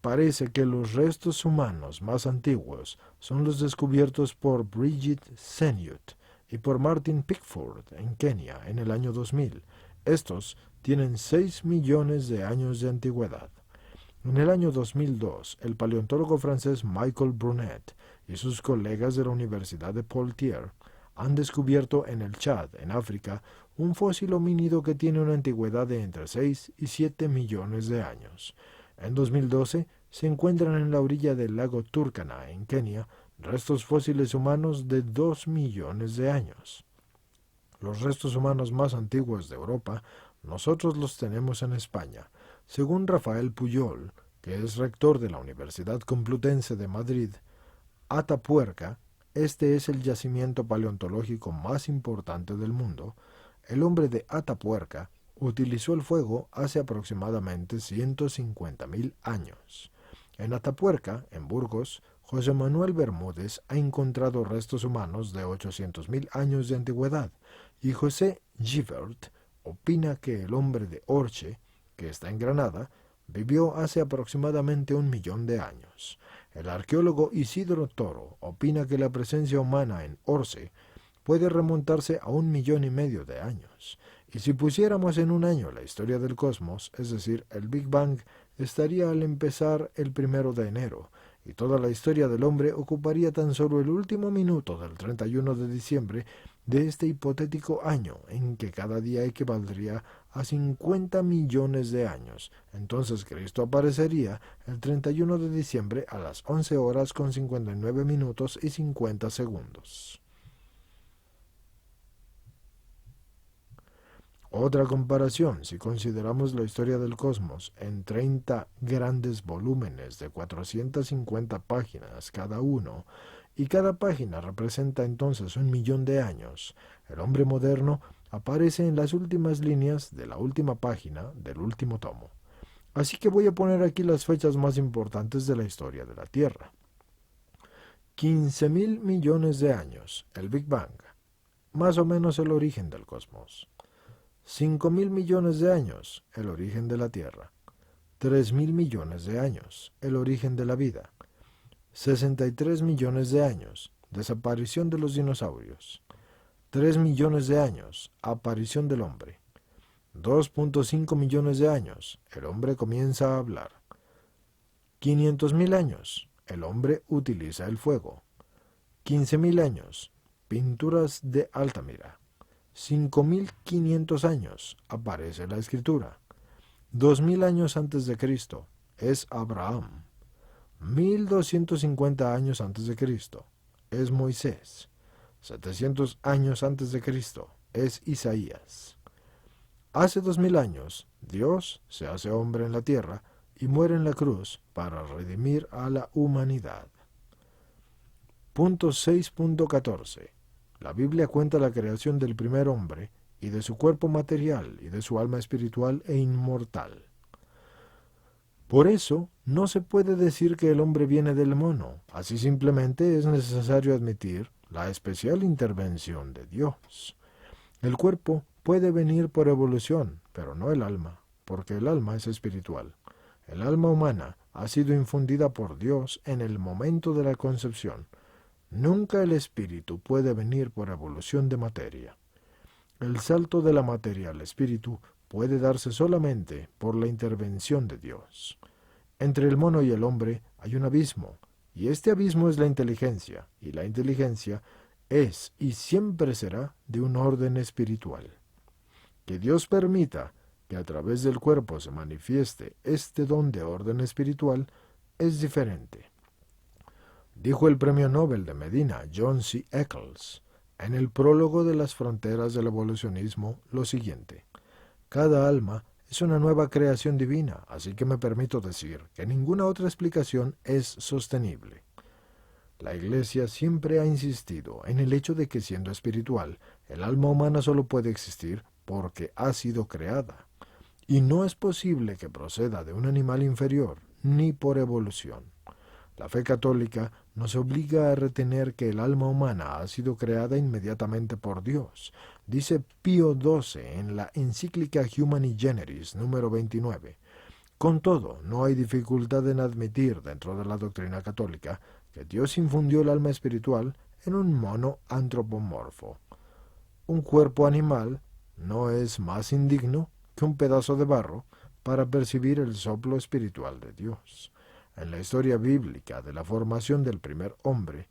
Parece que los restos humanos más antiguos son los descubiertos por Brigid Senyut y por Martin Pickford en Kenia en el año 2000. Estos tienen 6 millones de años de antigüedad. En el año 2002, el paleontólogo francés Michael Brunet y sus colegas de la Universidad de Poitiers han descubierto en el Chad, en África, un fósil homínido que tiene una antigüedad de entre 6 y 7 millones de años. En 2012 se encuentran en la orilla del lago Turkana, en Kenia, restos fósiles humanos de 2 millones de años. Los restos humanos más antiguos de Europa, nosotros los tenemos en España. Según Rafael Puyol, que es rector de la Universidad Complutense de Madrid, Atapuerca, este es el yacimiento paleontológico más importante del mundo. el hombre de Atapuerca utilizó el fuego hace aproximadamente 150.000 años. En Atapuerca, en Burgos, José Manuel Bermúdez ha encontrado restos humanos de 800.000 años de antigüedad, y José Givert opina que el hombre de Orche, que está en Granada, vivió hace aproximadamente 1.000.000 de años. El arqueólogo Isidro Toro opina que la presencia humana en Orce puede remontarse a 1.500.000 de años. Y si pusiéramos en un año la historia del cosmos, es decir, el Big Bang, estaría al empezar el 1 de enero, y toda la historia del hombre ocuparía tan solo el último minuto del 31 de diciembre de este hipotético año, en que cada día equivaldría a 50 millones de años. Entonces Cristo aparecería el 31 de diciembre a las 11 horas con 59 minutos y 50 segundos. Otra comparación, si consideramos la historia del cosmos en 30 grandes volúmenes de 450 páginas cada uno, y cada página representa entonces 1.000.000 de años, el hombre moderno aparece en las últimas líneas de la última página del último tomo. Así que voy a poner aquí las fechas más importantes de la historia de la Tierra. 15.000 millones de años, el Big Bang, más o menos el origen del cosmos. 5.000 millones de años, el origen de la Tierra. 3.000 millones de años, el origen de la vida. 63 millones de años, desaparición de los dinosaurios. 3 millones de años, aparición del hombre. 2.5 millones de años, el hombre comienza a hablar. 500.000 años, el hombre utiliza el fuego. 15.000 años, pinturas de Altamira. 5.500 años, aparece la escritura. 2.000 años antes de Cristo, es Abraham. 1.250 años antes de Cristo, es Moisés. 700 años antes de Cristo, es Isaías. Hace 2.000 años, Dios se hace hombre en la tierra y muere en la cruz para redimir a la humanidad. Punto 6.14. La Biblia cuenta la creación del primer hombre y de su cuerpo material y de su alma espiritual e inmortal. Por eso, no se puede decir que el hombre viene del mono, así simplemente es necesario admitir la especial intervención de Dios. El cuerpo puede venir por evolución, pero no el alma, porque el alma es espiritual. El alma humana ha sido infundida por Dios en el momento de la concepción. Nunca el espíritu puede venir por evolución de materia. El salto de la materia al espíritu puede darse solamente por la intervención de Dios. Entre el mono y el hombre hay un abismo, y este abismo es la inteligencia, y la inteligencia es y siempre será de un orden espiritual. Que Dios permita que a través del cuerpo se manifieste este don de orden espiritual es diferente. Dijo el premio Nobel de Medina, John C. Eccles, en el prólogo de Las fronteras del evolucionismo, lo siguiente: cada alma es una nueva creación divina, así que me permito decir que ninguna otra explicación es sostenible. La Iglesia siempre ha insistido en el hecho de que, siendo espiritual, el alma humana solo puede existir porque ha sido creada, y no es posible que proceda de un animal inferior, ni por evolución. La fe católica nos obliga a retener que el alma humana ha sido creada inmediatamente por Dios. Dice Pío XII en la encíclica Humani Generis número 29. Con todo, no hay dificultad en admitir dentro de la doctrina católica que Dios infundió el alma espiritual en un mono antropomorfo. Un cuerpo animal no es más indigno que un pedazo de barro para percibir el soplo espiritual de Dios. En la historia bíblica de la formación del primer hombre,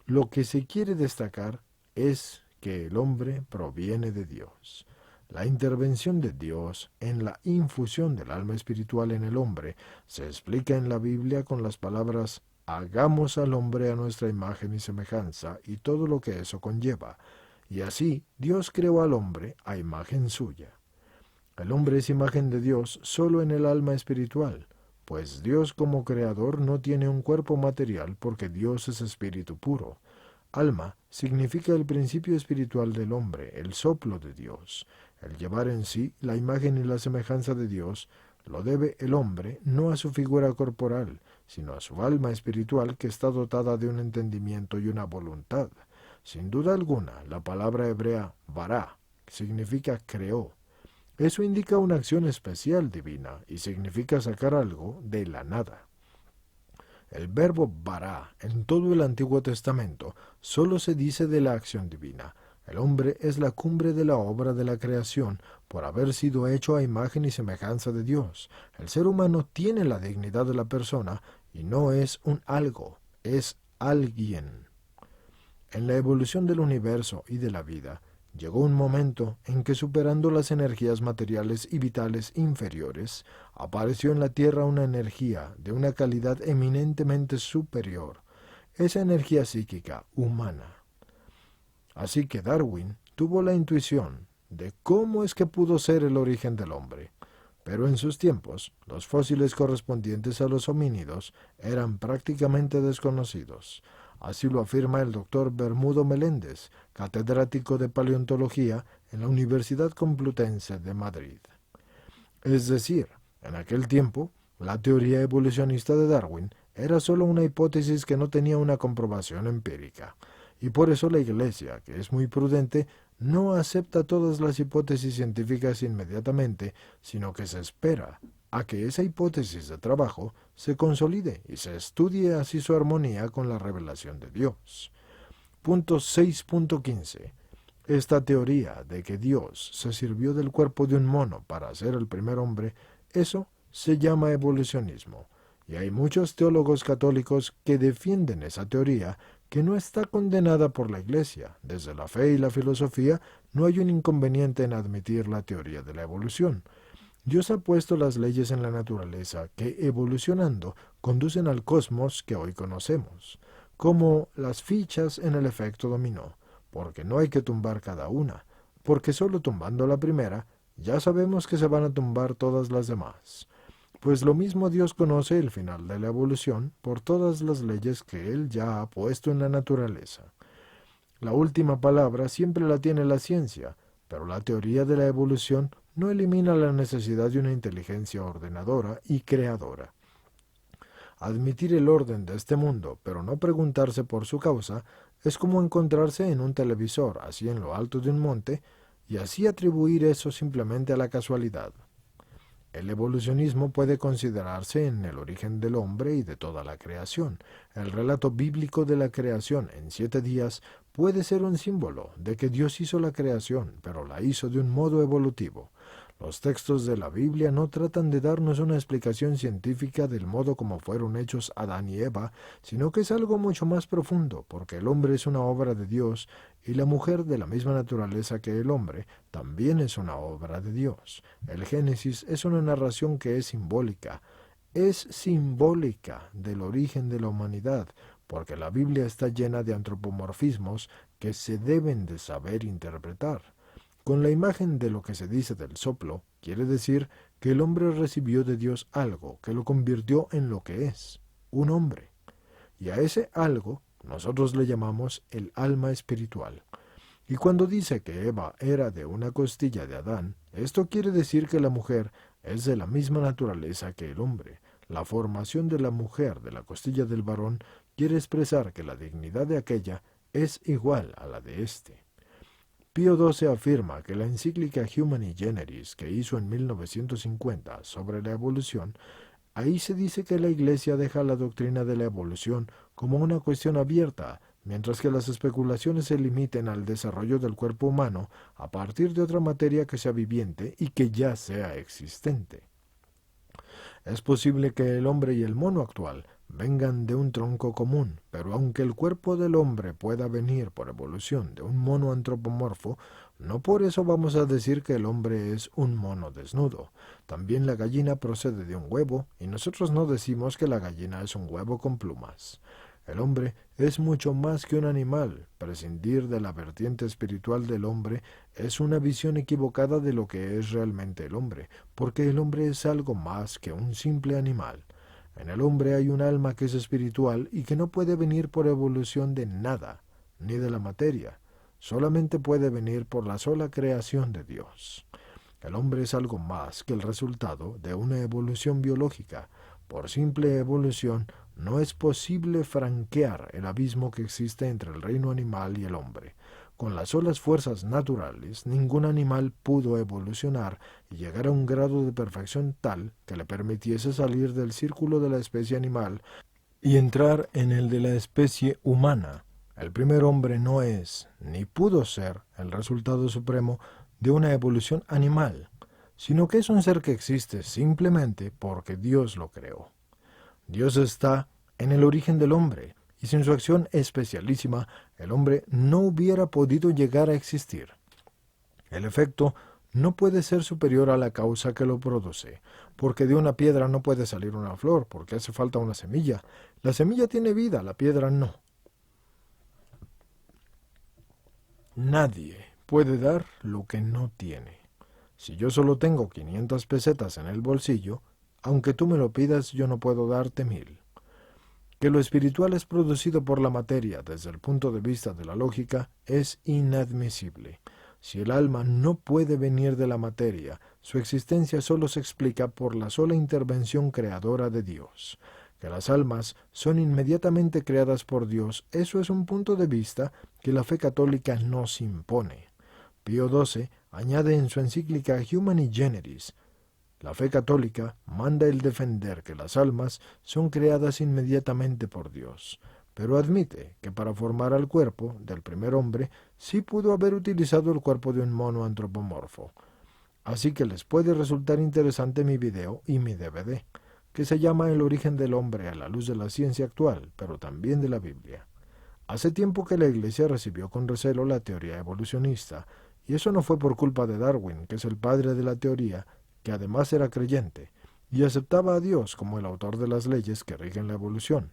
lo que se quiere destacar es que el hombre proviene de Dios. La intervención de Dios en la infusión del alma espiritual en el hombre se explica en la Biblia con las palabras «hagamos al hombre a nuestra imagen y semejanza» y todo lo que eso conlleva. Y así Dios creó al hombre a imagen suya. El hombre es imagen de Dios solo en el alma espiritual, pues Dios como creador no tiene un cuerpo material porque Dios es espíritu puro. Alma significa el principio espiritual del hombre, el soplo de Dios. El llevar en sí la imagen y la semejanza de Dios lo debe el hombre no a su figura corporal, sino a su alma espiritual que está dotada de un entendimiento y una voluntad. Sin duda alguna, la palabra hebrea bará significa creó. Eso indica una acción especial divina y significa sacar algo de la nada. El verbo bará en todo el Antiguo Testamento solo se dice de la acción divina. El hombre es la cumbre de la obra de la creación por haber sido hecho a imagen y semejanza de Dios. El ser humano tiene la dignidad de la persona y no es un algo, es alguien. En la evolución del universo y de la vida, llegó un momento en que, superando las energías materiales y vitales inferiores, apareció en la Tierra una energía de una calidad eminentemente superior, esa energía psíquica humana. Así que Darwin tuvo la intuición de cómo es que pudo ser el origen del hombre. Pero en sus tiempos, los fósiles correspondientes a los homínidos eran prácticamente desconocidos. Así lo afirma el doctor Bermudo Meléndez, catedrático de paleontología en la Universidad Complutense de Madrid. Es decir, en aquel tiempo, la teoría evolucionista de Darwin era solo una hipótesis que no tenía una comprobación empírica. Y por eso la Iglesia, que es muy prudente, no acepta todas las hipótesis científicas inmediatamente, sino que se espera a que esa hipótesis de trabajo se consolide y se estudie así su armonía con la revelación de Dios. Punto 6.15. Esta teoría de que Dios se sirvió del cuerpo de un mono para hacer el primer hombre, eso se llama evolucionismo. Y hay muchos teólogos católicos que defienden esa teoría, que no está condenada por la Iglesia. Desde la fe y la filosofía no hay un inconveniente en admitir la teoría de la evolución. Dios ha puesto las leyes en la naturaleza que, evolucionando, conducen al cosmos que hoy conocemos, como las fichas en el efecto dominó, porque no hay que tumbar cada una, porque solo tumbando la primera, ya sabemos que se van a tumbar todas las demás. Pues lo mismo Dios conoce el final de la evolución por todas las leyes que Él ya ha puesto en la naturaleza. La última palabra siempre la tiene la ciencia, pero la teoría de la evolución no elimina la necesidad de una inteligencia ordenadora y creadora. Admitir el orden de este mundo, pero no preguntarse por su causa, es como encontrarse en un televisor así en lo alto de un monte y así atribuir eso simplemente a la casualidad. El evolucionismo puede considerarse en el origen del hombre y de toda la creación. El relato bíblico de la creación en 7 días puede ser un símbolo de que Dios hizo la creación, pero la hizo de un modo evolutivo. Los textos de la Biblia no tratan de darnos una explicación científica del modo como fueron hechos Adán y Eva, sino que es algo mucho más profundo, porque el hombre es una obra de Dios y la mujer, de la misma naturaleza que el hombre, también es una obra de Dios. El Génesis es una narración que es simbólica del origen de la humanidad, porque la Biblia está llena de antropomorfismos que se deben de saber interpretar. Con la imagen de lo que se dice del soplo, quiere decir que el hombre recibió de Dios algo que lo convirtió en lo que es, un hombre. Y a ese algo nosotros le llamamos el alma espiritual. Y cuando dice que Eva era de una costilla de Adán, esto quiere decir que la mujer es de la misma naturaleza que el hombre. La formación de la mujer de la costilla del varón quiere expresar que la dignidad de aquella es igual a la de éste. Pío XII afirma que la encíclica Humani Generis que hizo en 1950 sobre la evolución, ahí se dice que la Iglesia deja la doctrina de la evolución como una cuestión abierta, mientras que las especulaciones se limiten al desarrollo del cuerpo humano a partir de otra materia que sea viviente y que ya sea existente. Es posible que el hombre y el mono actual vengan de un tronco común, pero aunque el cuerpo del hombre pueda venir por evolución de un mono antropomorfo, no por eso vamos a decir que el hombre es un mono desnudo. También la gallina procede de un huevo, y nosotros no decimos que la gallina es un huevo con plumas. El hombre es mucho más que un animal. Prescindir de la vertiente espiritual del hombre es una visión equivocada de lo que es realmente el hombre, porque el hombre es algo más que un simple animal. En el hombre hay un alma que es espiritual y que no puede venir por evolución de nada, ni de la materia. Solamente puede venir por la sola creación de Dios. El hombre es algo más que el resultado de una evolución biológica. Por simple evolución, no es posible franquear el abismo que existe entre el reino animal y el hombre. Con las solas fuerzas naturales, ningún animal pudo evolucionar y llegar a un grado de perfección tal que le permitiese salir del círculo de la especie animal y entrar en el de la especie humana. El primer hombre no es, ni pudo ser, el resultado supremo de una evolución animal, sino que es un ser que existe simplemente porque Dios lo creó. Dios está en el origen del hombre, y sin su acción especialísima, el hombre no hubiera podido llegar a existir. El efecto no puede ser superior a la causa que lo produce, porque de una piedra no puede salir una flor, porque hace falta una semilla. La semilla tiene vida, la piedra no. Nadie puede dar lo que no tiene. Si yo solo tengo 500 pesetas en el bolsillo, aunque tú me lo pidas, yo no puedo darte 1000. Que lo espiritual es producido por la materia desde el punto de vista de la lógica es inadmisible. Si el alma no puede venir de la materia, su existencia solo se explica por la sola intervención creadora de Dios. Que las almas son inmediatamente creadas por Dios, eso es un punto de vista que la fe católica nos impone. Pío XII añade en su encíclica Humani Generis: la fe católica manda el defender que las almas son creadas inmediatamente por Dios, pero admite que para formar al cuerpo del primer hombre sí pudo haber utilizado el cuerpo de un mono antropomorfo. Así que les puede resultar interesante mi video y mi DVD, que se llama El origen del hombre a la luz de la ciencia actual, pero también de la Biblia. Hace tiempo que la Iglesia recibió con recelo la teoría evolucionista, y eso no fue por culpa de Darwin, que es el padre de la teoría, que además era creyente, y aceptaba a Dios como el autor de las leyes que rigen la evolución.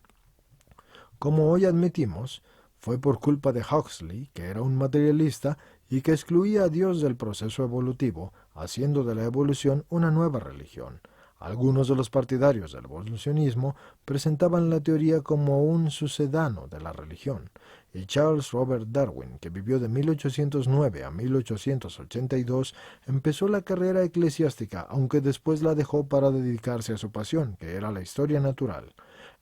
Como hoy admitimos, fue por culpa de Huxley, que era un materialista y que excluía a Dios del proceso evolutivo, haciendo de la evolución una nueva religión. Algunos de los partidarios del evolucionismo presentaban la teoría como un sucedáneo de la religión, y Charles Robert Darwin, que vivió de 1809 a 1882, empezó la carrera eclesiástica, aunque después la dejó para dedicarse a su pasión, que era la historia natural.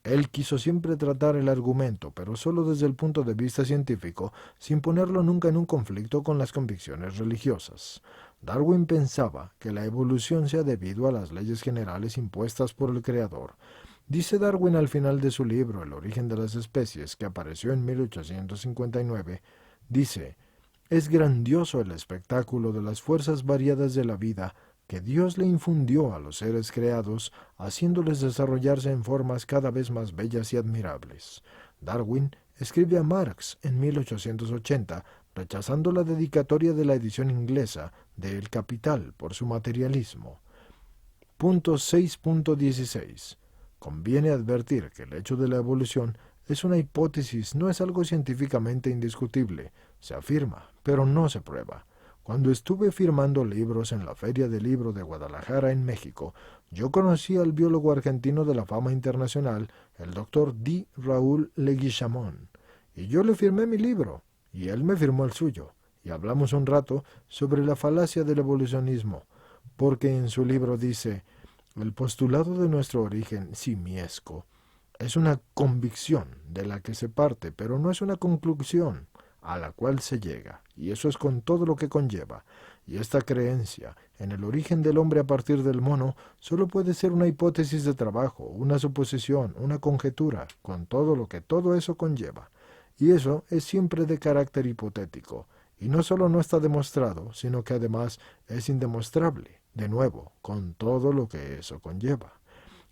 Él quiso siempre tratar el argumento, pero solo desde el punto de vista científico, sin ponerlo nunca en un conflicto con las convicciones religiosas. Darwin pensaba que la evolución se ha debido a las leyes generales impuestas por el Creador. Dice Darwin al final de su libro El origen de las especies, que apareció en 1859, dice: «Es grandioso el espectáculo de las fuerzas variadas de la vida que Dios le infundió a los seres creados, haciéndoles desarrollarse en formas cada vez más bellas y admirables». Darwin escribe a Marx en 1880, rechazando la dedicatoria de la edición inglesa de El Capital por su materialismo. Punto 6.16. Conviene advertir que el hecho de la evolución es una hipótesis, no es algo científicamente indiscutible. Se afirma, pero no se prueba. Cuando estuve firmando libros en la Feria del Libro de Guadalajara, en México, yo conocí al biólogo argentino de la fama internacional, el Dr. D. Raúl Leguizamón, y yo le firmé mi libro, y él me firmó el suyo, y hablamos un rato sobre la falacia del evolucionismo, porque en su libro dice: «El postulado de nuestro origen simiesco es una convicción de la que se parte, pero no es una conclusión a la cual se llega, y eso es con todo lo que conlleva. Y esta creencia en el origen del hombre a partir del mono solo puede ser una hipótesis de trabajo, una suposición, una conjetura, con todo lo que todo eso conlleva. Y eso es siempre de carácter hipotético, y no solo no está demostrado, sino que además es indemostrable, de nuevo, con todo lo que eso conlleva.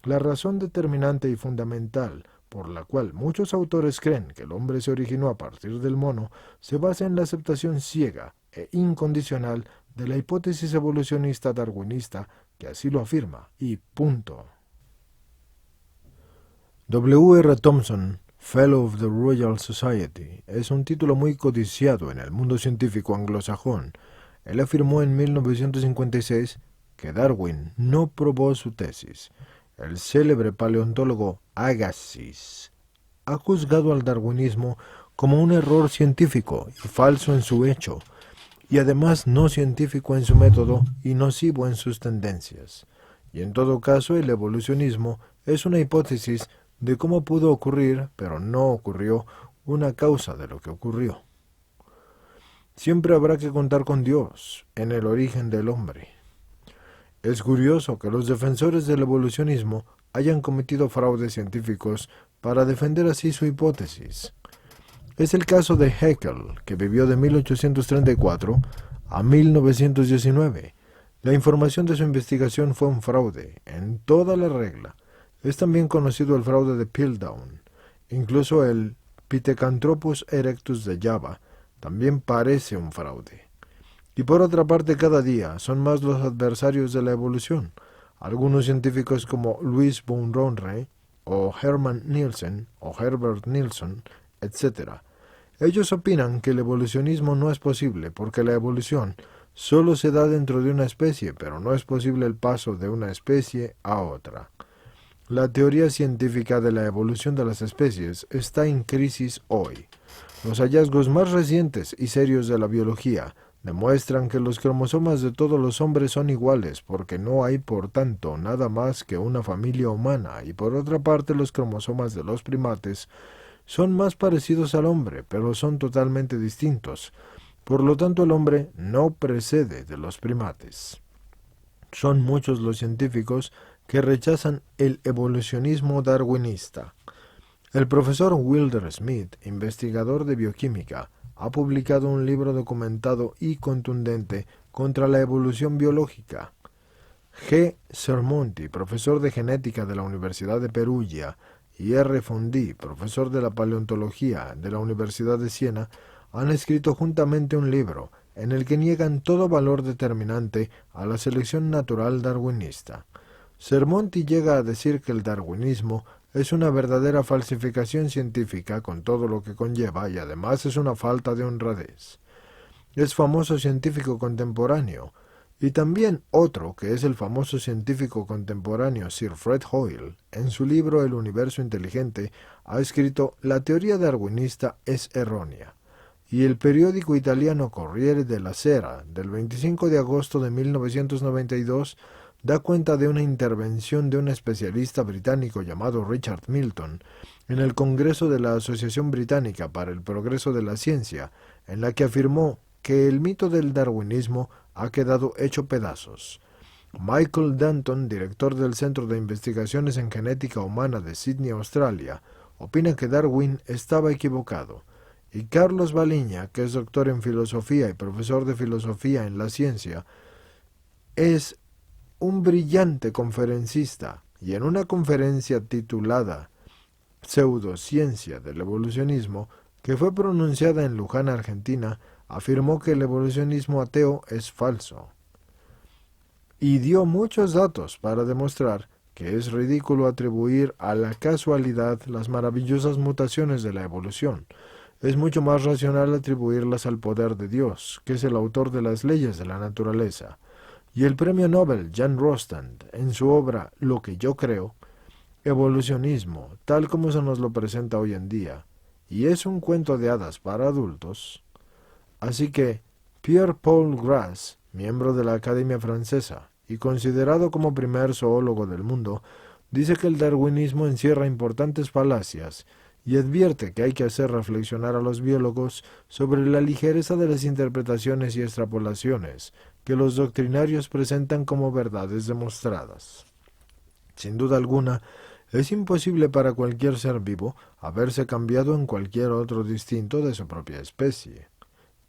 La razón determinante y fundamental por la cual muchos autores creen que el hombre se originó a partir del mono se basa en la aceptación ciega e incondicional de la hipótesis evolucionista darwinista, que así lo afirma, y punto». W. R. Thomson, Fellow of the Royal Society, es un título muy codiciado en el mundo científico anglosajón. Él afirmó en 1956 que Darwin no probó su tesis. El célebre paleontólogo Agassiz ha juzgado al darwinismo como un error científico y falso en su hecho, y además no científico en su método y nocivo en sus tendencias. Y en todo caso, el evolucionismo es una hipótesis de cómo pudo ocurrir, pero no ocurrió, una causa de lo que ocurrió. Siempre habrá que contar con Dios en el origen del hombre. Es curioso que los defensores del evolucionismo hayan cometido fraudes científicos para defender así su hipótesis. Es el caso de Haeckel, que vivió de 1834 a 1919. La información de su investigación fue un fraude, en toda la regla. Es también conocido el fraude de Piltdown. Incluso el Pithecanthropus erectus de Java también parece un fraude. Y por otra parte, cada día son más los adversarios de la evolución. Algunos científicos como Louis Bounronre, o Hermann Nielsen, o Herbert Nilsson, etc. Ellos opinan que el evolucionismo no es posible porque la evolución solo se da dentro de una especie, pero no es posible el paso de una especie a otra. La teoría científica de la evolución de las especies está en crisis hoy. Los hallazgos más recientes y serios de la biología demuestran que los cromosomas de todos los hombres son iguales, porque no hay, por tanto, nada más que una familia humana, y por otra parte los cromosomas de los primates son más parecidos al hombre, pero son totalmente distintos. Por lo tanto, el hombre no precede de los primates. Son muchos los científicos que rechazan el evolucionismo darwinista. El profesor Wilder Smith, investigador de bioquímica, ha publicado un libro documentado y contundente contra la evolución biológica. G. Sermonti, profesor de genética de la Universidad de Perugia, y R. Fondi, profesor de la paleontología de la Universidad de Siena, han escrito juntamente un libro en el que niegan todo valor determinante a la selección natural darwinista. Sermonti llega a decir que el darwinismo es una verdadera falsificación científica con todo lo que conlleva y además es una falta de honradez. Es famoso científico contemporáneo, y también otro que es el famoso científico contemporáneo Sir Fred Hoyle, en su libro El universo inteligente, ha escrito «La teoría darwinista es errónea», y el periódico italiano Corriere della Sera, del 25 de agosto de 1992, da cuenta de una intervención de un especialista británico llamado Richard Milton en el Congreso de la Asociación Británica para el Progreso de la Ciencia, en la que afirmó que el mito del darwinismo ha quedado hecho pedazos. Michael Danton, director del Centro de Investigaciones en Genética Humana de Sydney, Australia, opina que Darwin estaba equivocado, y Carlos Baliña, que es doctor en filosofía y profesor de filosofía en la ciencia, es un brillante conferencista, y en una conferencia titulada Pseudociencia del evolucionismo, que fue pronunciada en Luján, Argentina, afirmó que el evolucionismo ateo es falso. Y dio muchos datos para demostrar que es ridículo atribuir a la casualidad las maravillosas mutaciones de la evolución. Es mucho más racional atribuirlas al poder de Dios, que es el autor de las leyes de la naturaleza. Y el premio Nobel Jan Rostand, en su obra Lo que yo creo, evolucionismo, tal como se nos lo presenta hoy en día, y es un cuento de hadas para adultos. Así que Pierre-Paul Grass, miembro de la Academia Francesa y considerado como primer zoólogo del mundo, dice que el darwinismo encierra importantes falacias y advierte que hay que hacer reflexionar a los biólogos sobre la ligereza de las interpretaciones y extrapolaciones que los doctrinarios presentan como verdades demostradas. Sin duda alguna, es imposible para cualquier ser vivo haberse cambiado en cualquier otro distinto de su propia especie.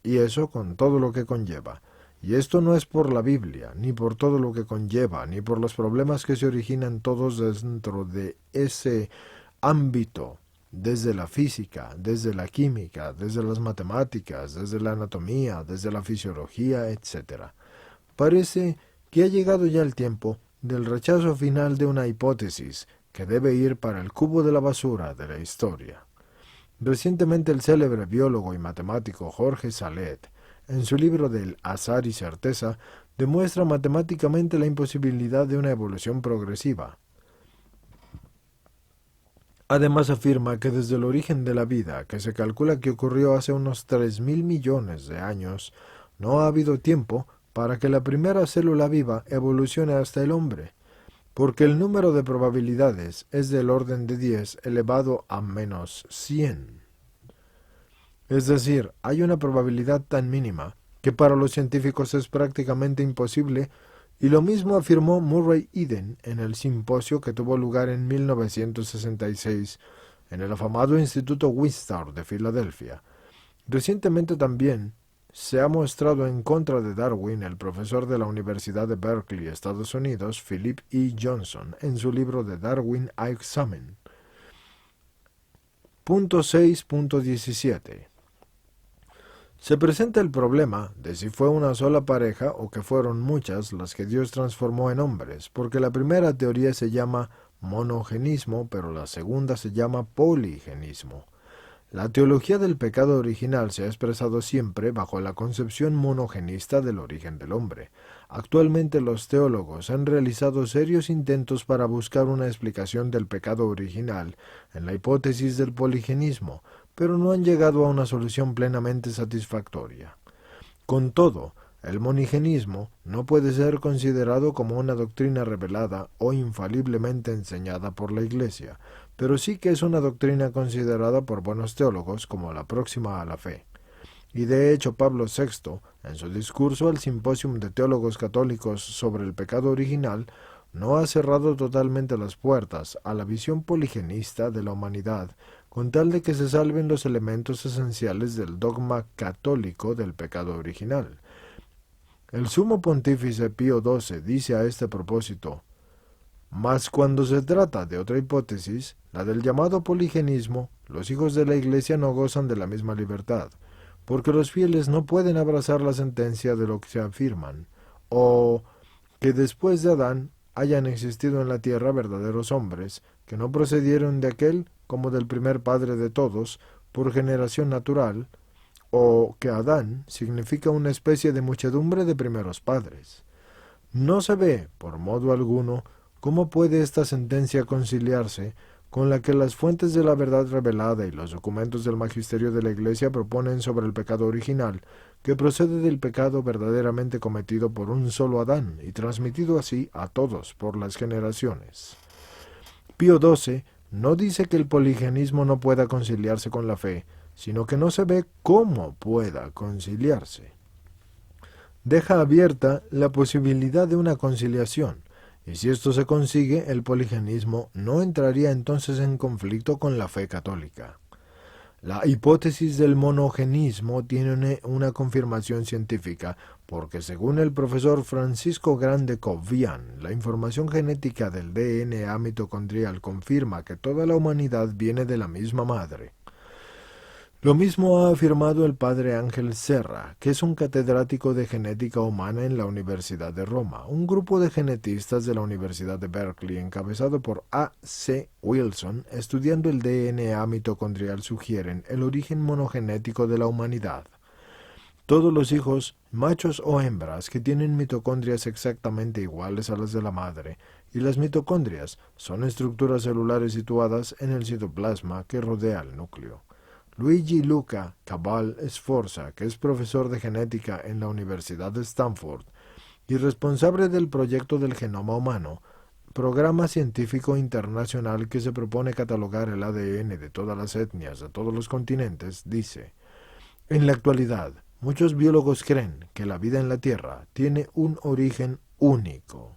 Y eso con todo lo que conlleva. Y esto no es por la Biblia, ni por todo lo que conlleva, ni por los problemas que se originan todos dentro de ese ámbito, desde la física, desde la química, desde las matemáticas, desde la anatomía, desde la fisiología, etc. Parece que ha llegado ya el tiempo del rechazo final de una hipótesis que debe ir para el cubo de la basura de la historia. Recientemente el célebre biólogo y matemático Jorge Salet, en su libro del azar y certeza, demuestra matemáticamente la imposibilidad de una evolución progresiva. Además afirma que desde el origen de la vida, que se calcula que ocurrió hace unos 3.000 millones de años, no ha habido tiempo para que la primera célula viva evolucione hasta el hombre, porque el número de probabilidades es del orden de 10 elevado a menos 100. Es decir, hay una probabilidad tan mínima que para los científicos es prácticamente imposible, y lo mismo afirmó Murray Eden en el simposio que tuvo lugar en 1966 en el afamado Instituto Wistar de Filadelfia. Recientemente también se ha mostrado en contra de Darwin el profesor de la Universidad de Berkeley, Estados Unidos, Philip E. Johnson, en su libro de Darwin a Examine. Punto 6.17. Se presenta el problema de si fue una sola pareja o que fueron muchas las que Dios transformó en hombres, porque la primera teoría se llama monogenismo, pero la segunda se llama poligenismo. La teología del pecado original se ha expresado siempre bajo la concepción monogenista del origen del hombre. Actualmente los teólogos han realizado serios intentos para buscar una explicación del pecado original en la hipótesis del poligenismo, pero no han llegado a una solución plenamente satisfactoria. Con todo, el monigenismo no puede ser considerado como una doctrina revelada o infaliblemente enseñada por la Iglesia, pero sí que es una doctrina considerada por buenos teólogos como la próxima a la fe. Y de hecho Pablo VI, en su discurso al Simposium de Teólogos Católicos sobre el pecado original, no ha cerrado totalmente las puertas a la visión poligenista de la humanidad, con tal de que se salven los elementos esenciales del dogma católico del pecado original. El sumo pontífice Pío XII dice a este propósito: mas cuando se trata de otra hipótesis, la del llamado poligenismo, los hijos de la Iglesia no gozan de la misma libertad, porque los fieles no pueden abrazar la sentencia de lo que se afirman, o que después de Adán hayan existido en la tierra verdaderos hombres, que no procedieron de aquel como del primer padre de todos, por generación natural, o que Adán significa una especie de muchedumbre de primeros padres. No se ve, por modo alguno, cómo puede esta sentencia conciliarse con la que las fuentes de la verdad revelada y los documentos del magisterio de la Iglesia proponen sobre el pecado original, que procede del pecado verdaderamente cometido por un solo Adán y transmitido así a todos por las generaciones. Pío XII no dice que el poligenismo no pueda conciliarse con la fe, sino que no se ve cómo pueda conciliarse. Deja abierta la posibilidad de una conciliación, y si esto se consigue, el poligenismo no entraría entonces en conflicto con la fe católica. La hipótesis del monogenismo tiene una confirmación científica, porque según el profesor Francisco Grande Covian, la información genética del DNA mitocondrial confirma que toda la humanidad viene de la misma madre. Lo mismo ha afirmado el padre Ángel Serra, que es un catedrático de genética humana en la Universidad de Roma. Un grupo de genetistas de la Universidad de Berkeley, encabezado por A. C. Wilson, estudiando el DNA mitocondrial, sugieren el origen monogenético de la humanidad. Todos los hijos, machos o hembras, que tienen mitocondrias exactamente iguales a las de la madre, y las mitocondrias son estructuras celulares situadas en el citoplasma que rodea el núcleo. Luigi Luca Cabal Sforza, que es profesor de genética en la Universidad de Stanford y responsable del proyecto del genoma humano, programa científico internacional que se propone catalogar el ADN de todas las etnias de todos los continentes, dice: en la actualidad, muchos biólogos creen que la vida en la Tierra tiene un origen único.